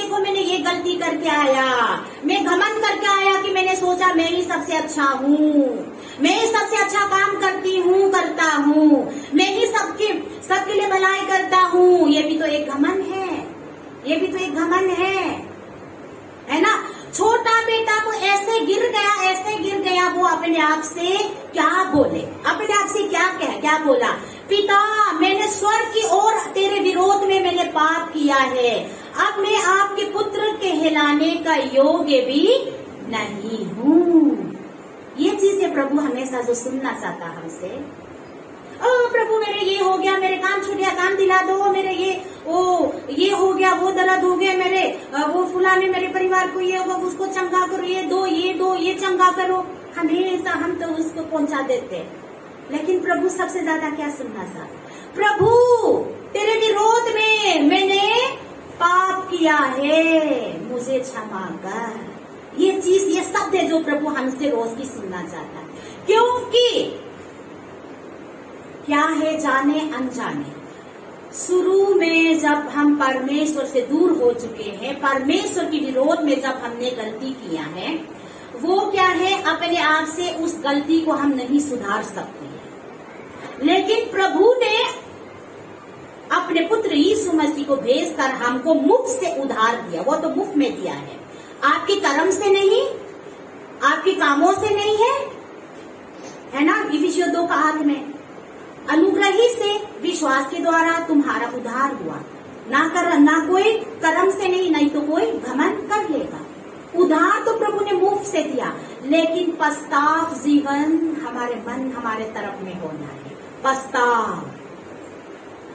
आया, मैं घमंड करके आया कि मैंने सोचा मैं ही सबसे अच्छा हूँ, मैं ही सबसे अच्छा काम करता हूँ, मैं ही सबके लिए भलाई करता हूँ। ये भी तो एक घमंड है ना। छोटा बेटा तो ऐसे गिर गया, वो अपने आप से क्या बोले, अपने आप से क्या बोला, पिता मैंने स्वर्ग की ओर तेरे विरोध में मैंने पाप किया है, अब मैं आपके पुत्र कहलाने का योग्य भी नहीं हूँ। ये चीजें प्रभु हमेशा जो सुनना चाहता हमसे, ओ प्रभु मेरे ये हो गया, मेरे काम छूट गया, काम दिला दो, मेरे ये हो गया, वो दर्द हो गया, मेरे वो फुलाने मेरे परिवार को ये होगा, उसको चंगा करो, ये दो ये चंगा करो। हमेशा हम तो उसको पहुंचा देते, लेकिन प्रभु सबसे ज्यादा क्या सुनना चाहता, प्रभु तेरे विरोध में मैंने पाप किया है, मुझे क्षमा कर। ये शब्द है जो प्रभु हमसे रोज की सुनना चाहता है। क्योंकि क्या है, जाने अनजाने, शुरू में जब हम परमेश्वर से दूर हो चुके हैं, परमेश्वर के विरोध में जब हमने गलती किया है, वो क्या है, अपने आप से उस गलती को हम नहीं सुधार सकते हैं। लेकिन प्रभु ने अपने पुत्र यीशु मसीह को भेजकर हमको मुफ्त से उधार दिया। वो तो मुफ्त में दिया है, आपके कर्म से नहीं, आपके कामों से नहीं है ना। इफिसियों 2:8 में अनुग्रह ही से विश्वास के द्वारा तुम्हारा उद्धार हुआ, ना कोई कर्म से नहीं तो कोई घमंड कर लेगा। उद्धार तो प्रभु ने मुफ्त से दिया, लेकिन पछताव जीवन हमारे तरफ में होना है। पछताव,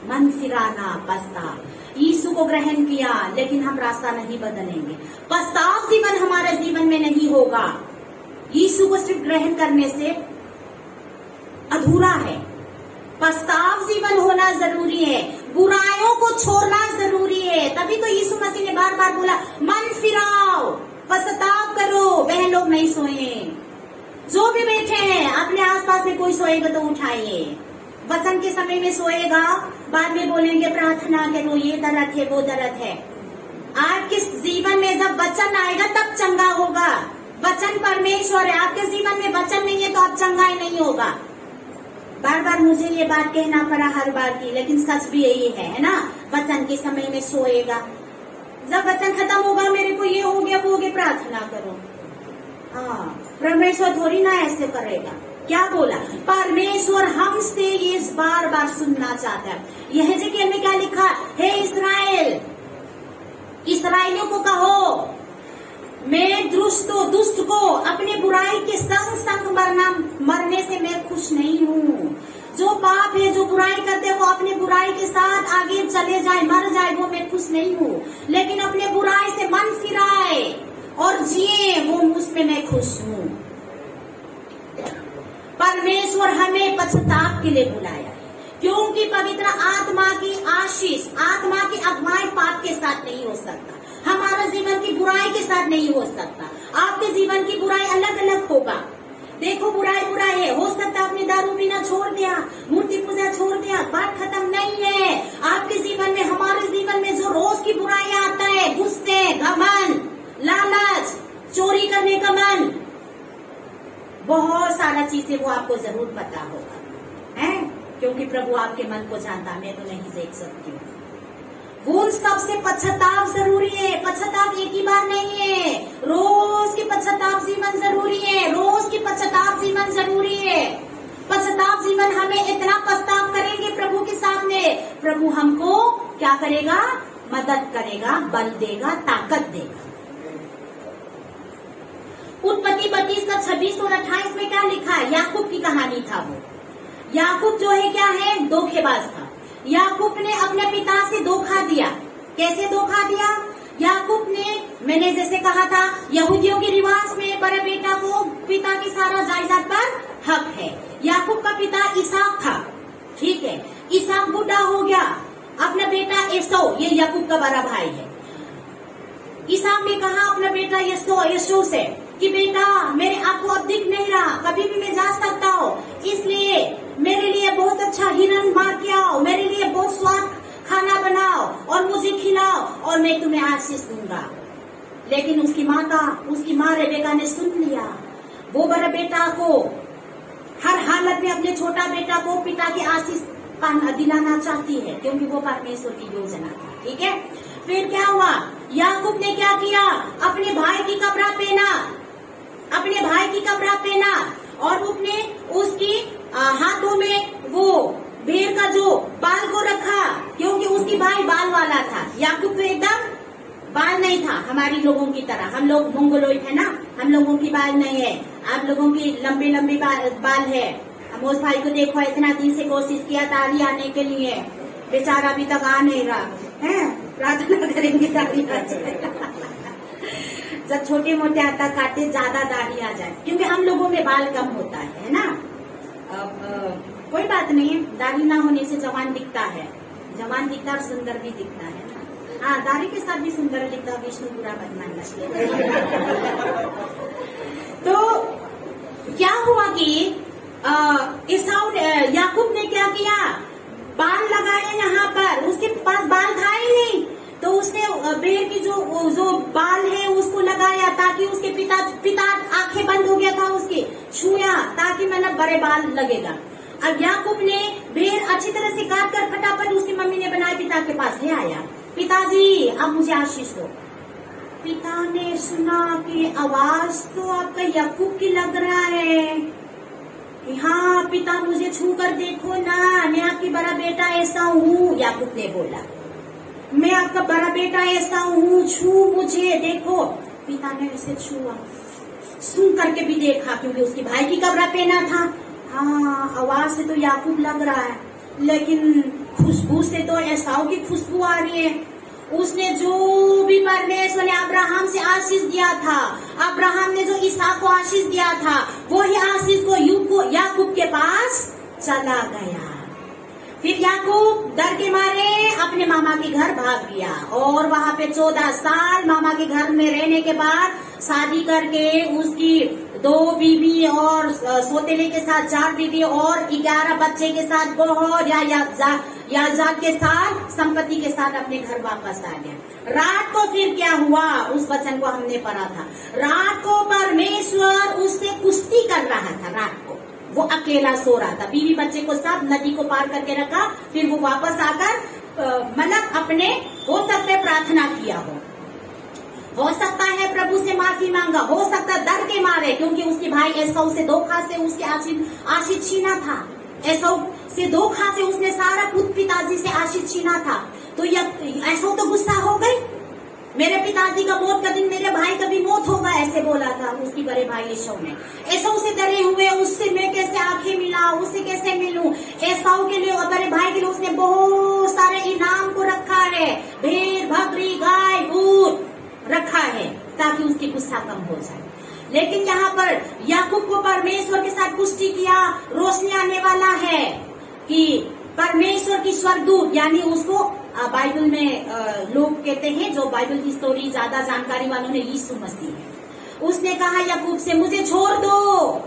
मन फिराना, पछताव। यीशु को ग्रहण किया, लेकिन हम रास्ता नहीं बदलेंगे। पछताव जीवन हमारे जीवन में नहीं होगा। यीशु को सिर्फ ग्रहण करने से अधूरा है। पछताव जीवन होना जरूरी है, बुराइयों को छोड़ना जरूरी है। तभी तो यीशु मसीह ने बार बार बोला, मन फिराओ, पछताव करो। वह लोग नहीं सोए, जो भी बैठे हैं अपने आसपास में कोई सोएगा तो उठाइए। वचन के समय में सोएगा, बाद में बोलेंगे प्रार्थना करो, ये दर्द है वो दर्द है। आपके जीवन में जब वचन आएगा तब चंगा होगा। वचन परमेश्वर है, आपके जीवन में वचन नहीं है तो आप चंगा ही नहीं होगा। बार बार मुझे ये बात कहना पड़ा हर बार की, लेकिन सच भी यही है ना। वचन के समय में सोएगा, जब वचन खत्म होगा, मेरे को ये हो गया वो हो गया, प्रार्थना करो। हाँ, परमेश्वर थोड़ी ना ऐसे करेगा। क्या बोला परमेश्वर हमसे, ये बार बार सुनना चाहता है। यह जगह में क्या लिखा है, इस्राएलियों को कहो, मैं दुष्ट को अपने बुराई के संग मरने से मैं खुश नहीं हूँ। जो पाप है, जो बुराई करते हैं, वो अपने बुराई के साथ आगे चले जाए, मर जाए, वो मैं खुश नहीं हूँ। लेकिन अपने बुराई से मन फिराए और जिए, वो उसमें मैं खुश हूँ। परमेश्वर हमें पश्चाताप के लिए बुलाया है, क्योंकि पवित्र आत्मा की आशीष, आत्मा की अगुवाई पाप के साथ नहीं हो सकता, हमारा जीवन की बुराई के साथ नहीं हो सकता। आपके जीवन की बुराई अलग अलग होगा। देखो, बुराई है, हो सकता है आपने दारू पीना छोड़ दिया, मूर्ति पूजा छोड़ दिया, बात खत्म नहीं है। आपके जीवन में, हमारे जीवन में जो रोज की बुराई आता है, गुस्से, घमंड, लालच, चोरी करने का मन, बहुत सारा चीजें वो आपको जरूर पता होगा, है? क्योंकि प्रभु आपके मन को जानता, मैं तो नहीं देख सकती हूँ। उन सबसे पश्चाताप जरूरी है। पश्चाताप एक ही बार नहीं है, रोज की पश्चाताप जीवन जरूरी है, रोज की पश्चाताप जीवन जरूरी है। पश्चाताप जीवन हमें इतना पछताव करेंगे प्रभु के सामने, प्रभु हमको क्या करेगा, मदद करेगा, बल देगा, ताकत देगा। उत्पत्ति 32:26 और 28 में क्या लिखा है, याकूब की कहानी था वो। याकूब जो है क्या है, धोखेबाज था। याकूब ने अपने पिता से धोखा दिया। कैसे धोखा दिया? याकूब ने, मैंने जैसे कहा था, यहूदियों के रिवाज में बड़े बेटा को पिता की सारा जायदाद पर हक है। याकूब का पिता इसहाक था, ठीक है। इसहाक बूढ़ा हो गया, अपना बेटा एसौ, ये याकूब का बड़ा भाई है। इसहाक ने कहा अपना बेटा एसौ से कि बेटा, मेरे आपको अब दिख नहीं रहा, कभी भी मैं जा सकता हूँ, इसलिए मेरे लिए बहुत अच्छा हिरन मार के आओ, मेरे लिए बहुत स्वाद खाना बनाओ और मुझे खिलाओ और मैं तुम्हें आशीष दूंगा। लेकिन उसकी माँ रेबेका ने सुन लिया। वो बड़ा बेटा को हर हालत में अपने छोटा बेटा को पिता की आशीष दिलाना चाहती है, क्योंकि वो परमेश्वर की योजना थी। ठीक है, फिर क्या हुआ, याकूब ने क्या किया, अपने भाई की कपड़ा पहना और उसने उसकी हाथों में वो भेड़ का जो बाल को रखा, क्योंकि उसकी भाई बाल वाला था। याकूब तो एकदम बाल नहीं था हमारी लोगों की तरह। हम लोग मंगोलॉइड है ना, हम लोगों की बाल नहीं है। आप लोगों की लंबे लंबे बाल है। अमोस भाई को देखो, इतना दिन से कोशिश किया दाढ़ी आने के लिए, बेचारा अभी तक आ नहीं रहा है। प्रार्थना करेंगे दाढ़ी आ जाए। जब छोटे मोटे आता काटे, ज्यादा दाढ़ी आ जाए, क्योंकि हम लोगों में बाल कम होता है ना। कोई बात नहीं, दाढ़ी ना होने से जवान दिखता है, और सुंदर भी दिखता है ना। हाँ, दाढ़ी के साथ भी सुंदर दिखता है, विष्णु बुरा मत मानना। तो क्या हुआ कि याकूब ने क्या किया, बाल लगाए यहाँ पर, उसके पास बाल था ही नहीं, तो उसने भेड़ की जो बाल है उसको लगाया, ताकि उसके पिता आंखें बंद हो गया था, उसके छुआ, ताकि मतलब बड़े बाल लगेगा। अब याकूब ने भेड़ अच्छी तरह से काट कर फटाफट उसकी मम्मी ने बनाए पिता के पास ले आया। पिताजी, अब मुझे आशीष दो। पिता ने सुना कि आवाज तो आपका याकूब की लग रहा है। हाँ पिता, मुझे छू कर देखो ना, मैं आपकी बड़ा बेटा ऐसा हूँ। याकूब ने बोला, मैं आपका बड़ा बेटा ऐसा हूँ, छू मुझे देखो। पिता ने उसे छुआ, सुन करके भी देखा, क्योंकि उसके भाई की कपड़ा पहना था। हाँ, आवाज से तो याकूब लग रहा है, लेकिन खुशबू से तो एसाव की खुशबू आ रही है। उसने जो भी परमेश्वर ने अब्राहम से आशीष दिया था, अब्राहम ने जो इसहाक को आशीष दिया था, वही आशीष को याकूब के पास चला गया। फिर याकूब डर के मारे अपने मामा के घर भाग गया, और वहाँ पे 14 साल मामा के घर में रहने के बाद शादी करके उसकी 2 बीवी और सोतेले के साथ 4 बीवी और 11 बच्चे के साथ बहुत याजाक के साथ संपत्ति के साथ अपने घर वापस आ गया। रात को फिर क्या हुआ, उस वचन को हमने पढ़ा था। रात को परमेश्वर उससे कुश्ती कर रहा था। रात को वो अकेला सो रहा था, बीवी बच्चे को सब नदी को पार करके रखा। फिर वो वापस आकर मतलब अपने हो सकता है प्रार्थना किया हो सकता है प्रभु से माफी मांगा, हो सकता है डर के मारे, क्योंकि उसके भाई एसाव से धोखा से उसके आशीष छीना था। एसाव से धोखा से उसने सारा पिताजी से आशीष छीना था। तो एसाव तो गुस्सा हो गई, मेरे पिताजी का मौत का दिन मेरे भाई का भी मौत होगा, ऐसे बोला था उसकी बड़े भाई एसाव ने। एसाव से डरे हुए, उससे मैं कैसे आंखें मिला, उससे कैसे मिलूं। एसाव के लिए और बड़े भाई के लिए उसने बहुत सारे इनाम को रखा है, भेड़ बकरी गाय ऊंट रखा है, ताकि उसकी गुस्सा कम हो जाए। लेकिन यहाँ पर याकूब को परमेश्वर के साथ कुश्ती किया। रोशनी आने वाला है कि परमेश्वर की स्वर्गदूत, यानी उसको बाइबल में लोग कहते हैं, जो बाइबल की स्टोरी ज्यादा जानकारी वालों ने, यीशु मसीह है। उसने कहा याकूब से, मुझे छोड़ दो,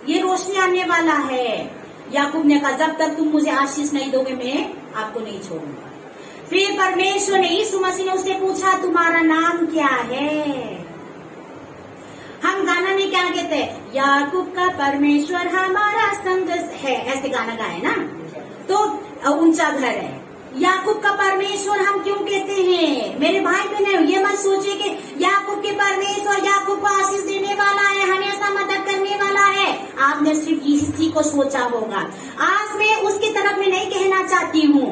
ये रोशनी आने वाला है। याकूब ने कहा, जब तक तुम मुझे आशीष नहीं दोगे मैं आपको नहीं छोड़ूंगा। फिर परमेश्वर ने, यीशु मसीह ने उससे पूछा, तुम्हारा नाम क्या है? हम गाना में क्या कहते हैं, याकूब का परमेश्वर हमारा संग है, ऐसे गाना गाए ना, तो ऊंचा घर है। याकूब का परमेश्वर हम क्यों कहते हैं? मेरे भाई बहन, ये मत सोचे कि याकूब के परमेश्वर याकूब को आशीष देने वाला है, हमेशा मदद करने वाला है। आपने सिर्फ इसी को सोचा होगा। आज मैं उसकी तरफ में नहीं कहना चाहती हूँ।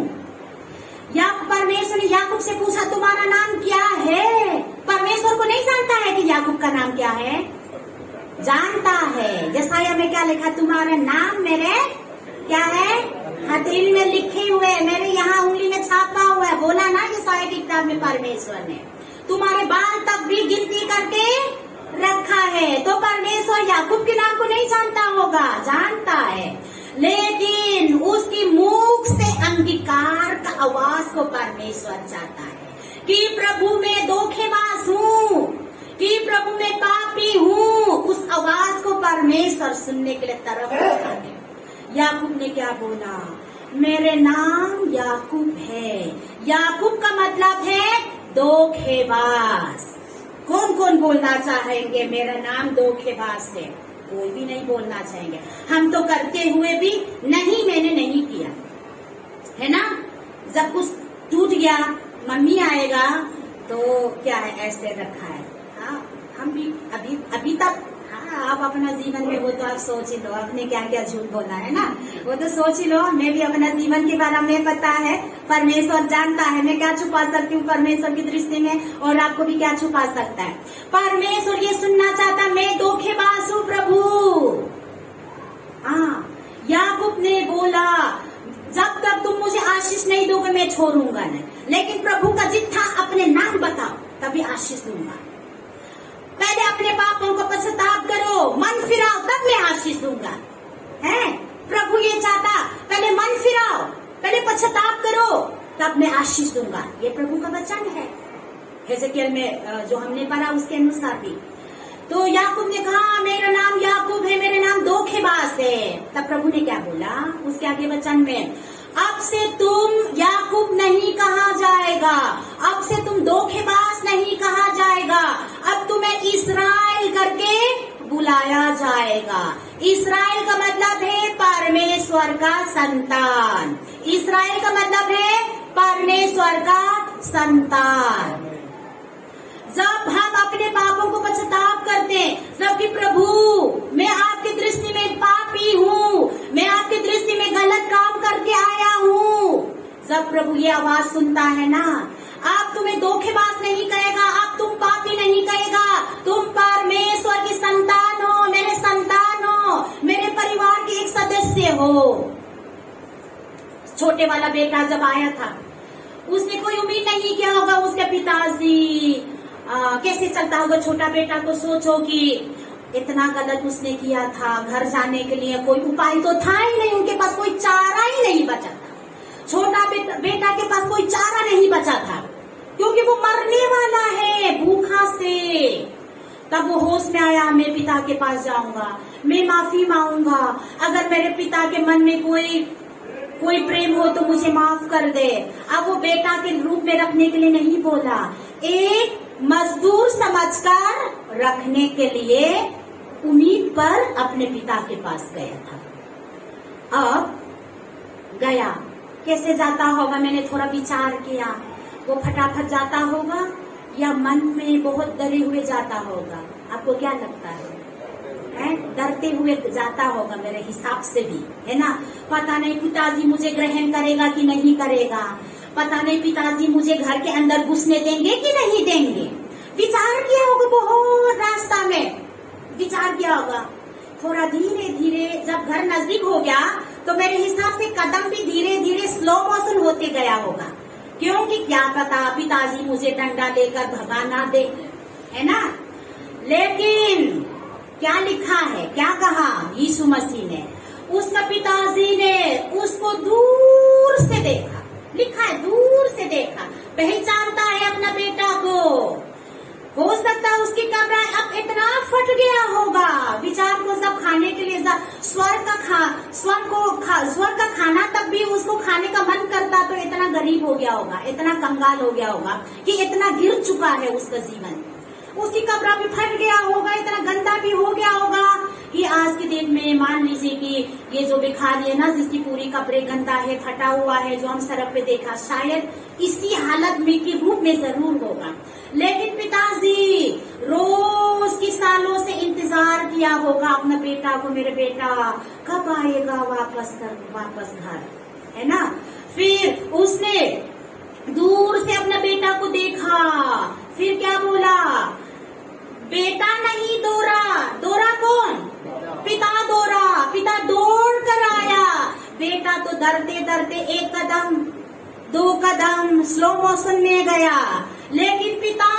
परमेश्वर ने याकूब से पूछा, तुम्हारा नाम क्या है? परमेश्वर को नहीं जानता है कि याकूब का नाम क्या है, जानता है। यशायाह में क्या लिखा, तुम्हारा नाम मेरे क्या है, हथेली में लिखे हुए, मेरे यहाँ उंगली में छापा हुआ है। बोला ना यशायाह की किताब में परमेश्वर ने, तुम्हारे बाल तक भी गिनती करके रखा है। तो परमेश्वर याकूब के नाम को नहीं जानता होगा, जानता है, लेकिन उसकी मुख से अंगीकार का आवाज को परमेश्वर चाहता है कि प्रभु में धोखेबाज हूँ, कि प्रभु में पापी हूँ। उस आवाज को परमेश्वर सुनने के लिए तरफ होता है। याकूब ने क्या बोला, मेरे नाम याकूब है। याकूब का मतलब है धोखेबाज। कौन कौन बोलना चाहेंगे मेरा नाम धोखेबाज है? कोई भी नहीं बोलना चाहेंगे। हम तो करते हुए भी नहीं, मैंने नहीं किया, है ना। जब कुछ टूट गया मम्मी आएगा तो क्या है, ऐसे रखा है। हाँ, हम भी अभी तक। हाँ, आप अपना जीवन में वो तो आप सोच ही लो, आपने क्या क्या झूठ बोला है ना, वो तो सोच ही लो। मैं भी अपना जीवन के बारे में पता है, परमेश्वर जानता है मैं क्या छुपा सकती हूँ परमेश्वर की दृष्टि में, और आपको भी क्या छुपा सकता है। परमेश्वर ये सुनना चाहता, मैं धोखेबाज हूँ प्रभु। हाँ, याकूब ने बोला जब तक तुम मुझे आशीष नहीं दोगे मैं छोड़ूंगा नहीं, लेकिन प्रभु का जिद था अपने नाम बताओ तभी आशीष दूंगा। पहले अपने पापों को पश्चाताप करो, मन फिराओ, तब मैं आशीष दूंगा। है प्रभु ये चाहता, पहले मन फिराओ, पहले पश्चाताप करो, तब मैं आशीष दूंगा। ये प्रभु का वचन है हेzekiel में जो हमने पढ़ा उसके अनुसार भी। तो याकूब ने कहा मेरा नाम याकूब है, मेरा नाम धोखेबाज है। तब प्रभु ने क्या बोला उसके आगे वचन में, अब से तुम याकूब नहीं कहा जाएगा, अब से तुम धोखेबाज नहीं कहा जाएगा, अब तुम्हें इस्राएल करके बुलाया जाएगा। इस्राएल का मतलब है परमेश्वर का संतान। इस्राएल का मतलब है परमेश्वर का संतान। जब हम अपने पापों को पश्चाताप करते हैं, जबकि प्रभु मैं आपकी दृष्टि में पापी हूँ, मैं आपकी दृष्टि में गलत काम करके आया हूँ, जब प्रभु ये आवाज सुनता है ना, आप तुम्हें धोखेबाज नहीं कहेगा, आप तुम पापी नहीं कहेगा, तुम परमेश्वर की संतान हो, मेरे संतान हो, मेरे परिवार के एक सदस्य हो। छोटे वाला बेटा जब आया था उसने कोई उम्मीद नहीं किया होगा उसके पिताजी कैसे चलता होगा। छोटा बेटा को सोचो कि इतना गलत उसने किया था, घर जाने के लिए कोई उपाय तो था ही नहीं, उनके पास कोई चारा ही नहीं बचा था। छोटा बेटा के पास कोई चारा नहीं बचा था क्योंकि वो मरने वाला है भूखा से। तब वो होश में आया, मैं पिता के पास जाऊंगा, मैं माफी मांगूंगा, अगर मेरे पिता के मन में कोई प्रेम हो तो मुझे माफ कर दे। अब वो बेटा के रूप में रखने के लिए नहीं बोला, एक मजदूर समझकर रखने के लिए उम्मीद पर अपने पिता के पास गया था। अब गया, कैसे जाता होगा मैंने थोड़ा विचार किया, वो फटाफट जाता होगा या मन में बहुत डरे हुए जाता होगा? आपको क्या लगता है? डरते हुए जाता होगा मेरे हिसाब से भी, है ना। पता नहीं पिताजी मुझे ग्रहण करेगा कि नहीं करेगा, पता नहीं पिताजी मुझे घर के अंदर घुसने देंगे कि नहीं देंगे। विचार किया होगा, बहुत रास्ता में विचार किया होगा। थोड़ा धीरे धीरे जब घर नजदीक हो गया तो मेरे हिसाब से कदम भी धीरे धीरे स्लो मोशन होते गया होगा, क्योंकि क्या पता पिताजी मुझे डंडा देकर भगा ना दे, है ना। लेकिन क्या लिखा है, क्या कहा यीशु मसीह ने, उसका पिताजी ने उसको दूर से देखा, लिखा है दूर से देखा, पहचानता है अपना बेटा को। हो सकता है उसकी कमरा अब इतना फट गया होगा, विचार को सब खाने के लिए स्वर्ग का खाना तक भी उसको खाने का मन करता तो इतना गरीब हो गया होगा, इतना कंगाल हो गया होगा कि इतना गिर चुका है उसका जीवन। उसकी कपड़ा भी फट गया होगा, इतना गंदा भी हो गया होगा कि आज के दिन में मान लीजिए कि ये जो भिखारी है ना, जिसकी पूरी कपड़े गंदा है, फटा हुआ है, जो हम सड़क पे देखा, शायद इसी हालत में के रूप में जरूर होगा। लेकिन पिताजी रोज की सालों से इंतजार किया होगा अपना बेटा को, मेरे बेटा कब आएगा वापस घर, है ना। फिर उसने दूर से अपना बेटा को देखा, फिर क्या बोला, बेटा नहीं दौड़ा, दौड़ा कौन? पिता दौड़ा, पिता दौड़ कर आया। बेटा तो डरते डरते एक कदम, दो कदम स्लो मोशन में गया, लेकिन पिता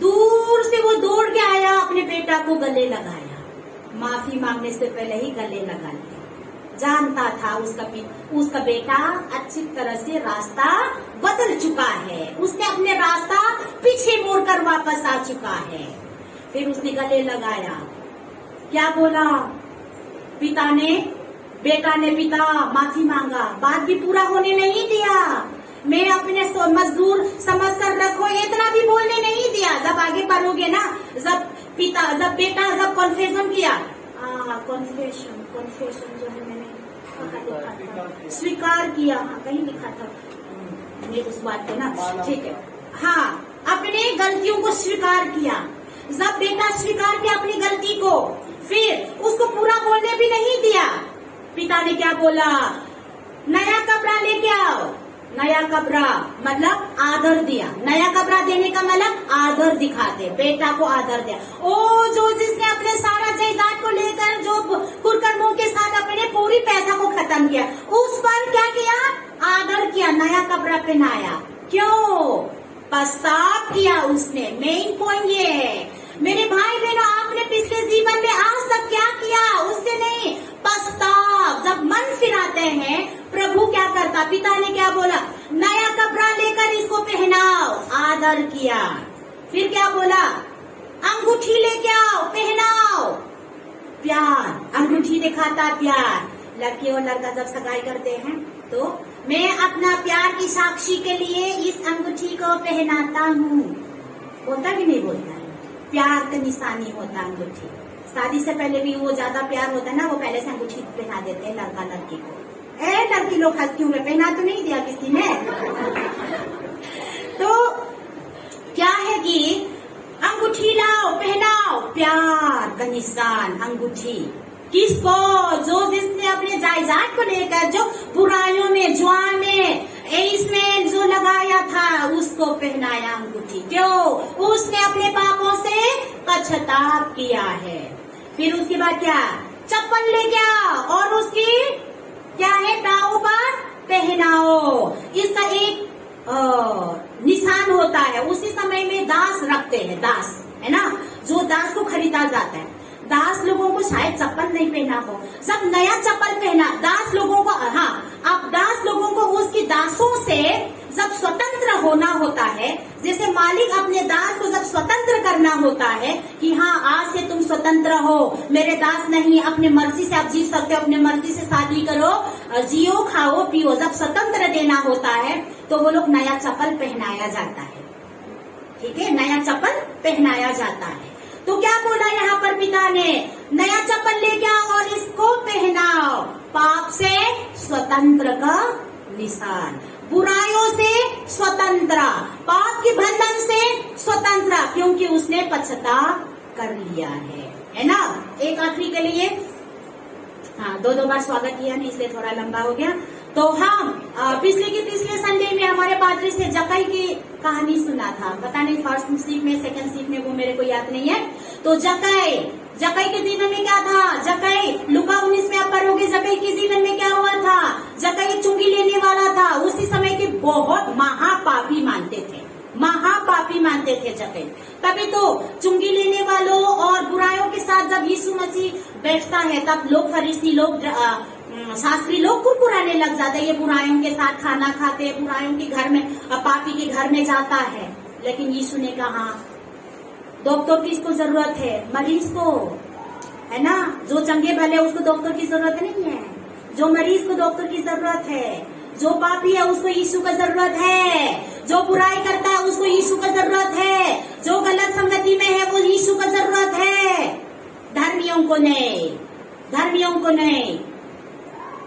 दूर से वो दौड़ के आया, अपने बेटा को गले लगाया, माफी मांगने से पहले ही गले लगा लिया। जानता था उसका बेटा अच्छी तरह से रास्ता बदल चुका है, उसने अपने रास्ता पीछे मोड़कर वापस आ चुका है। फिर उसने गले लगाया, क्या बोला बेटा ने पिता माफी मांगा, बात भी पूरा होने नहीं दिया। मैं अपने मजदूर समझ कर रखो, इतना भी बोलने नहीं दिया। जब आगे पढ़ोगे ना, जब बेटा कॉन्फेशन किया, कॉन्फेशन जो है मैंने कहाँ लिखा था, स्वीकार किया, हाँ कहीं लिखा था ये उस बात को ना, ठीक है, हाँ अपने गलतियों को स्वीकार किया। जब बेटा स्वीकार किया अपनी गलती को, फिर उसको पूरा बोलने भी नहीं दिया। पिता ने क्या बोला, नया कपड़ा लेके आओ। नया कपड़ा मतलब आदर दिया, नया कपड़ा देने का मतलब आदर दिखाते, बेटा को आदर दिया। ओ जो जिसने अपने सारा जायदाद को लेकर जो कुकर्मों के साथ अपने पूरी पैसा को खत्म किया, उस पर क्या किया, आदर किया, नया कपड़ा पहनाया। क्यों? पश्चाताप किया उसने। मेन पॉइंट ये है मेरे भाई बहनों, आपने पिछले जीवन में आज तक क्या किया, उससे नहीं, पश्चाताप। जब मन फिराते हैं, प्रभु क्या करता, पिता ने क्या बोला, नया कपड़ा लेकर इसको पहनाओ, आदर किया। फिर क्या बोला, अंगूठी लेके आओ, पहनाओ, प्यार, अंगूठी दिखाता प्यार। लड़की और लड़का जब सगाई करते हैं तो मैं अपना प्यार की साक्षी के लिए इस अंगूठी को पहनाता हूँ, बोलता कि नहीं बोलता है, प्यार का निशानी होता अंगूठी। शादी से पहले भी वो ज्यादा प्यार होता है ना, वो पहले से अंगूठी पहना देते हैं लड़का लड़की को। लड़की लोग हंस क्यों रहे, पहना तो नहीं दिया किसी ने। तो क्या है कि अंगूठी लाओ, पहनाओ, प्यार का निशान अंगूठी। किसको? जो जिसने अपने जायदाद को लेकर जो बुराइयों में, जुआ में, इसमें जो लगाया था, उसको पहनाया अंगूठी। क्यों? उसने अपने पापों से पश्चाताप किया है। फिर उसके बाद क्या, चप्पल ले गया और उसकी क्या है, पाँव पर पहनाओ। इसका एक निशान होता है। उसी समय में दास रखते हैं, दास है ना, जो दास को खरीदा जाता है। दास लोगों को शायद चप्पल नहीं पहना हो, जब नया चप्पल पहना दास लोगों को, हाँ अब दास लोगों को उसकी दासों से जब स्वतंत्र होना होता है, जैसे मालिक अपने दास को जब स्वतंत्र करना होता है कि हाँ आज से तुम स्वतंत्र हो, मेरे दास नहीं, अपने मर्जी से आप जी सकते हो, अपने मर्जी से शादी करो, जियो, खाओ, पियो, जब स्वतंत्र देना होता है तो वो लोग नया चप्पल पहनाया जाता है। ठीक है, नया चप्पल पहनाया जाता है। तो क्या बोला यहाँ पर पिता ने, नया चप्पल लेके आओ और इसको पहनाओ, पाप से स्वतंत्र का निशान, बुराइयों से स्वतंत्र, पाप के बंधन से स्वतंत्र, क्योंकि उसने पश्चाताप कर लिया है ना। एक आखिरी के लिए, हाँ दो बार स्वागत किया नहीं इसलिए थोड़ा लंबा हो गया। तो हम पिछले संडे में हमारे पादरी से जकई की कहानी सुना था, पता नहीं फर्स्ट सीख में सेकंड सीख में, वो मेरे को याद नहीं है। तो जकई के जीवन में क्या था, जकई लुका 19 में आप पढ़ोगे, जकई के जीवन में क्या हुआ था। जकई चुंगी लेने वाला था, उसी समय के बहुत महापापी मानते थे जकई। तभी तो चुंगी लेने वालों और बुराइयों के साथ जब यीशु मसीह बैठता है, तब लोग फरीसी लोग, शास्त्री लोग कुरकुराने लग जाते, ये बुराइयों के साथ खाना खाते, बुराइयों के घर में, पापी के घर में जाता है। लेकिन यीशु ने कहा, डॉक्टर की इसको जरूरत है, मरीज को, है ना, जो चंगे भले उसको डॉक्टर की जरूरत नहीं है, जो मरीज को डॉक्टर की जरूरत है, जो पापी है उसको यीशु का जरूरत है, जो बुराई करता है उसको यीशु का जरूरत है, जो गलत संगति में है वो यीशु का जरूरत है, धर्मियों को नहीं।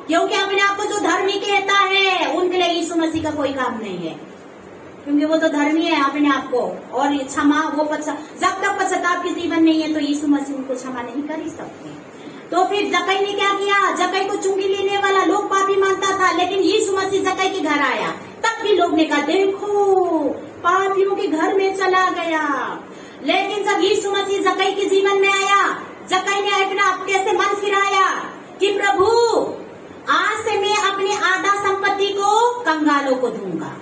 क्योंकि अपने आप को जो धर्मी कहता है उनके लिए यीशु मसीह का कोई काम नहीं है, क्योंकि वो तो धर्मी है अपने आप को। और क्षमा, वो जब तक पश्चाताप के जीवन नहीं है तो यीशु मसीह उनको क्षमा नहीं कर ही सकते। तो फिर जकई ने क्या किया, जकई को चुंगी लेने वाला लोग पापी मानता था, लेकिन यीशु मसीह जकई के घर आया, तब भी लोग ने कहा, देखो पापियों के घर में चला गया। लेकिन जब यीशु मसीह जकई के जीवन में आया, जकई ने अपना कैसे मन फिराया कि प्रभु आज से मैं अपनी आधा संपत्ति को कंगालों को दूंगा,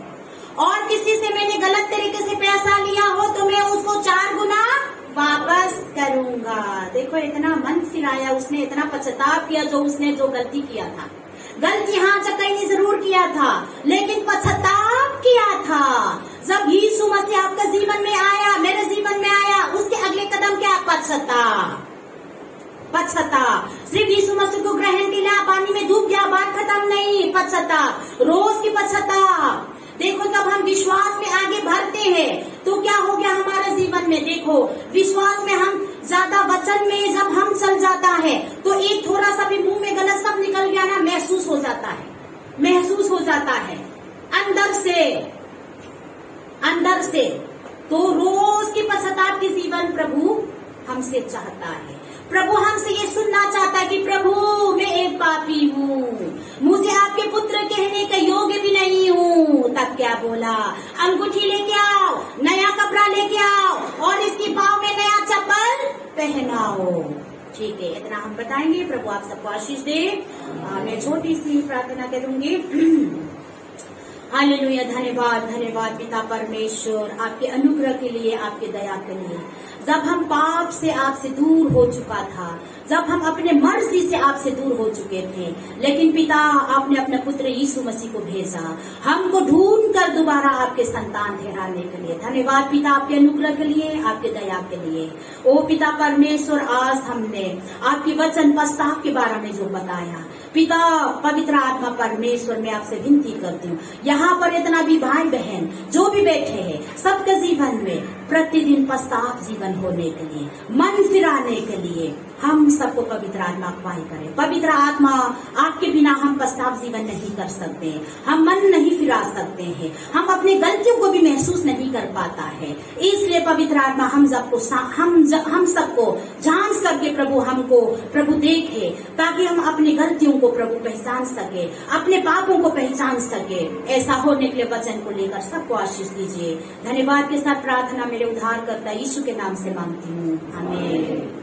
और किसी से मैंने गलत तरीके से पैसा लिया हो तो मैं उसको 4 गुना वापस करूंगा। देखो इतना मन फिराया उसने, इतना पश्चाताप किया जो उसने जो गलती किया था। गलती हाँ जकई ने जरूर किया था, लेकिन पश्चाताप किया था। जब यीशु मसीह आपका जीवन में आया, मेरे जीवन में आया, उसके अगले कदम क्या, पश्चाताप। सिर्फ यीशु मसीह को ग्रहण किया, पानी में डूब गया, बात खत्म नहीं, पश्चाताप, रोज की पश्चाताप। विश्वास में आगे बढ़ते हैं तो क्या हो गया हमारे जीवन में? देखो, विश्वास में हम ज्यादा वचन में जब हम चल जाता है तो एक थोड़ा सा भी मुंह में गलत शब्द निकल गया ना, महसूस हो जाता है, महसूस हो जाता है अंदर से। तो रोज की पश्चाताप की जीवन प्रभु हमसे चाहता है। प्रभु हमसे ये सुनना चाहता है कि प्रभु मैं एक पापी हूँ, मुझे आपके पुत्र कहने के योग्य भी नहीं हूँ। तब क्या बोला? अंगूठी लेके आओ, नया कपड़ा लेके आओ और इसकी पाँव में नया चप्पल पहनाओ। ठीक है, इतना हम बताएंगे। प्रभु आप सबको आशीष दे। मैं छोटी सी प्रार्थना करूंगी। हालेलुया, धन्यवाद धन्यवाद पिता परमेश्वर, आपके अनुग्रह के लिए, आपके दया के लिए। जब हम पाप से आपसे दूर हो चुका था, जब हम अपने मर्जी से आपसे दूर हो चुके थे, लेकिन पिता आपने अपने पुत्र यीशु मसीह को भेजा हमको ढूंढ कर दोबारा आपके संतान ठहराने के लिए। धन्यवाद पिता आपके अनुग्रह के लिए, आपके दया के लिए। ओ पिता परमेश्वर, आज हमने आपकी वचन प्रस्ताव के बारे में जो बताया, पिता पवित्र आत्मा परमेश्वर, मैं आपसे विनती करती हूँ, यहाँ पर इतना भी भाई बहन जो भी बैठे हैं, सबके जीवन में प्रतिदिन पश्चाताप जीवन होने के लिए, मन फिराने के लिए हम सबको पवित्र आत्मा अगुवाई करे। पवित्र आत्मा, आपके बिना हम पश्चाताप जीवन नहीं कर सकते, हम मन नहीं फिरा सकते हैं, हम अपनी गलतियों को भी महसूस नहीं कर पाता है। इसलिए पवित्र आत्मा हम सबको जांच करके प्रभु हमको प्रभु देखे, ताकि हम अपनी गलतियों को प्रभु पहचान सके, अपने पापों को पहचान सके। ऐसा होने के लिए वचन को लेकर सबको आशीष दीजिए। धन्यवाद के साथ प्रार्थना मेरे उद्धारकर्ता यीशु के नाम से मांगती हूँ, आमीन।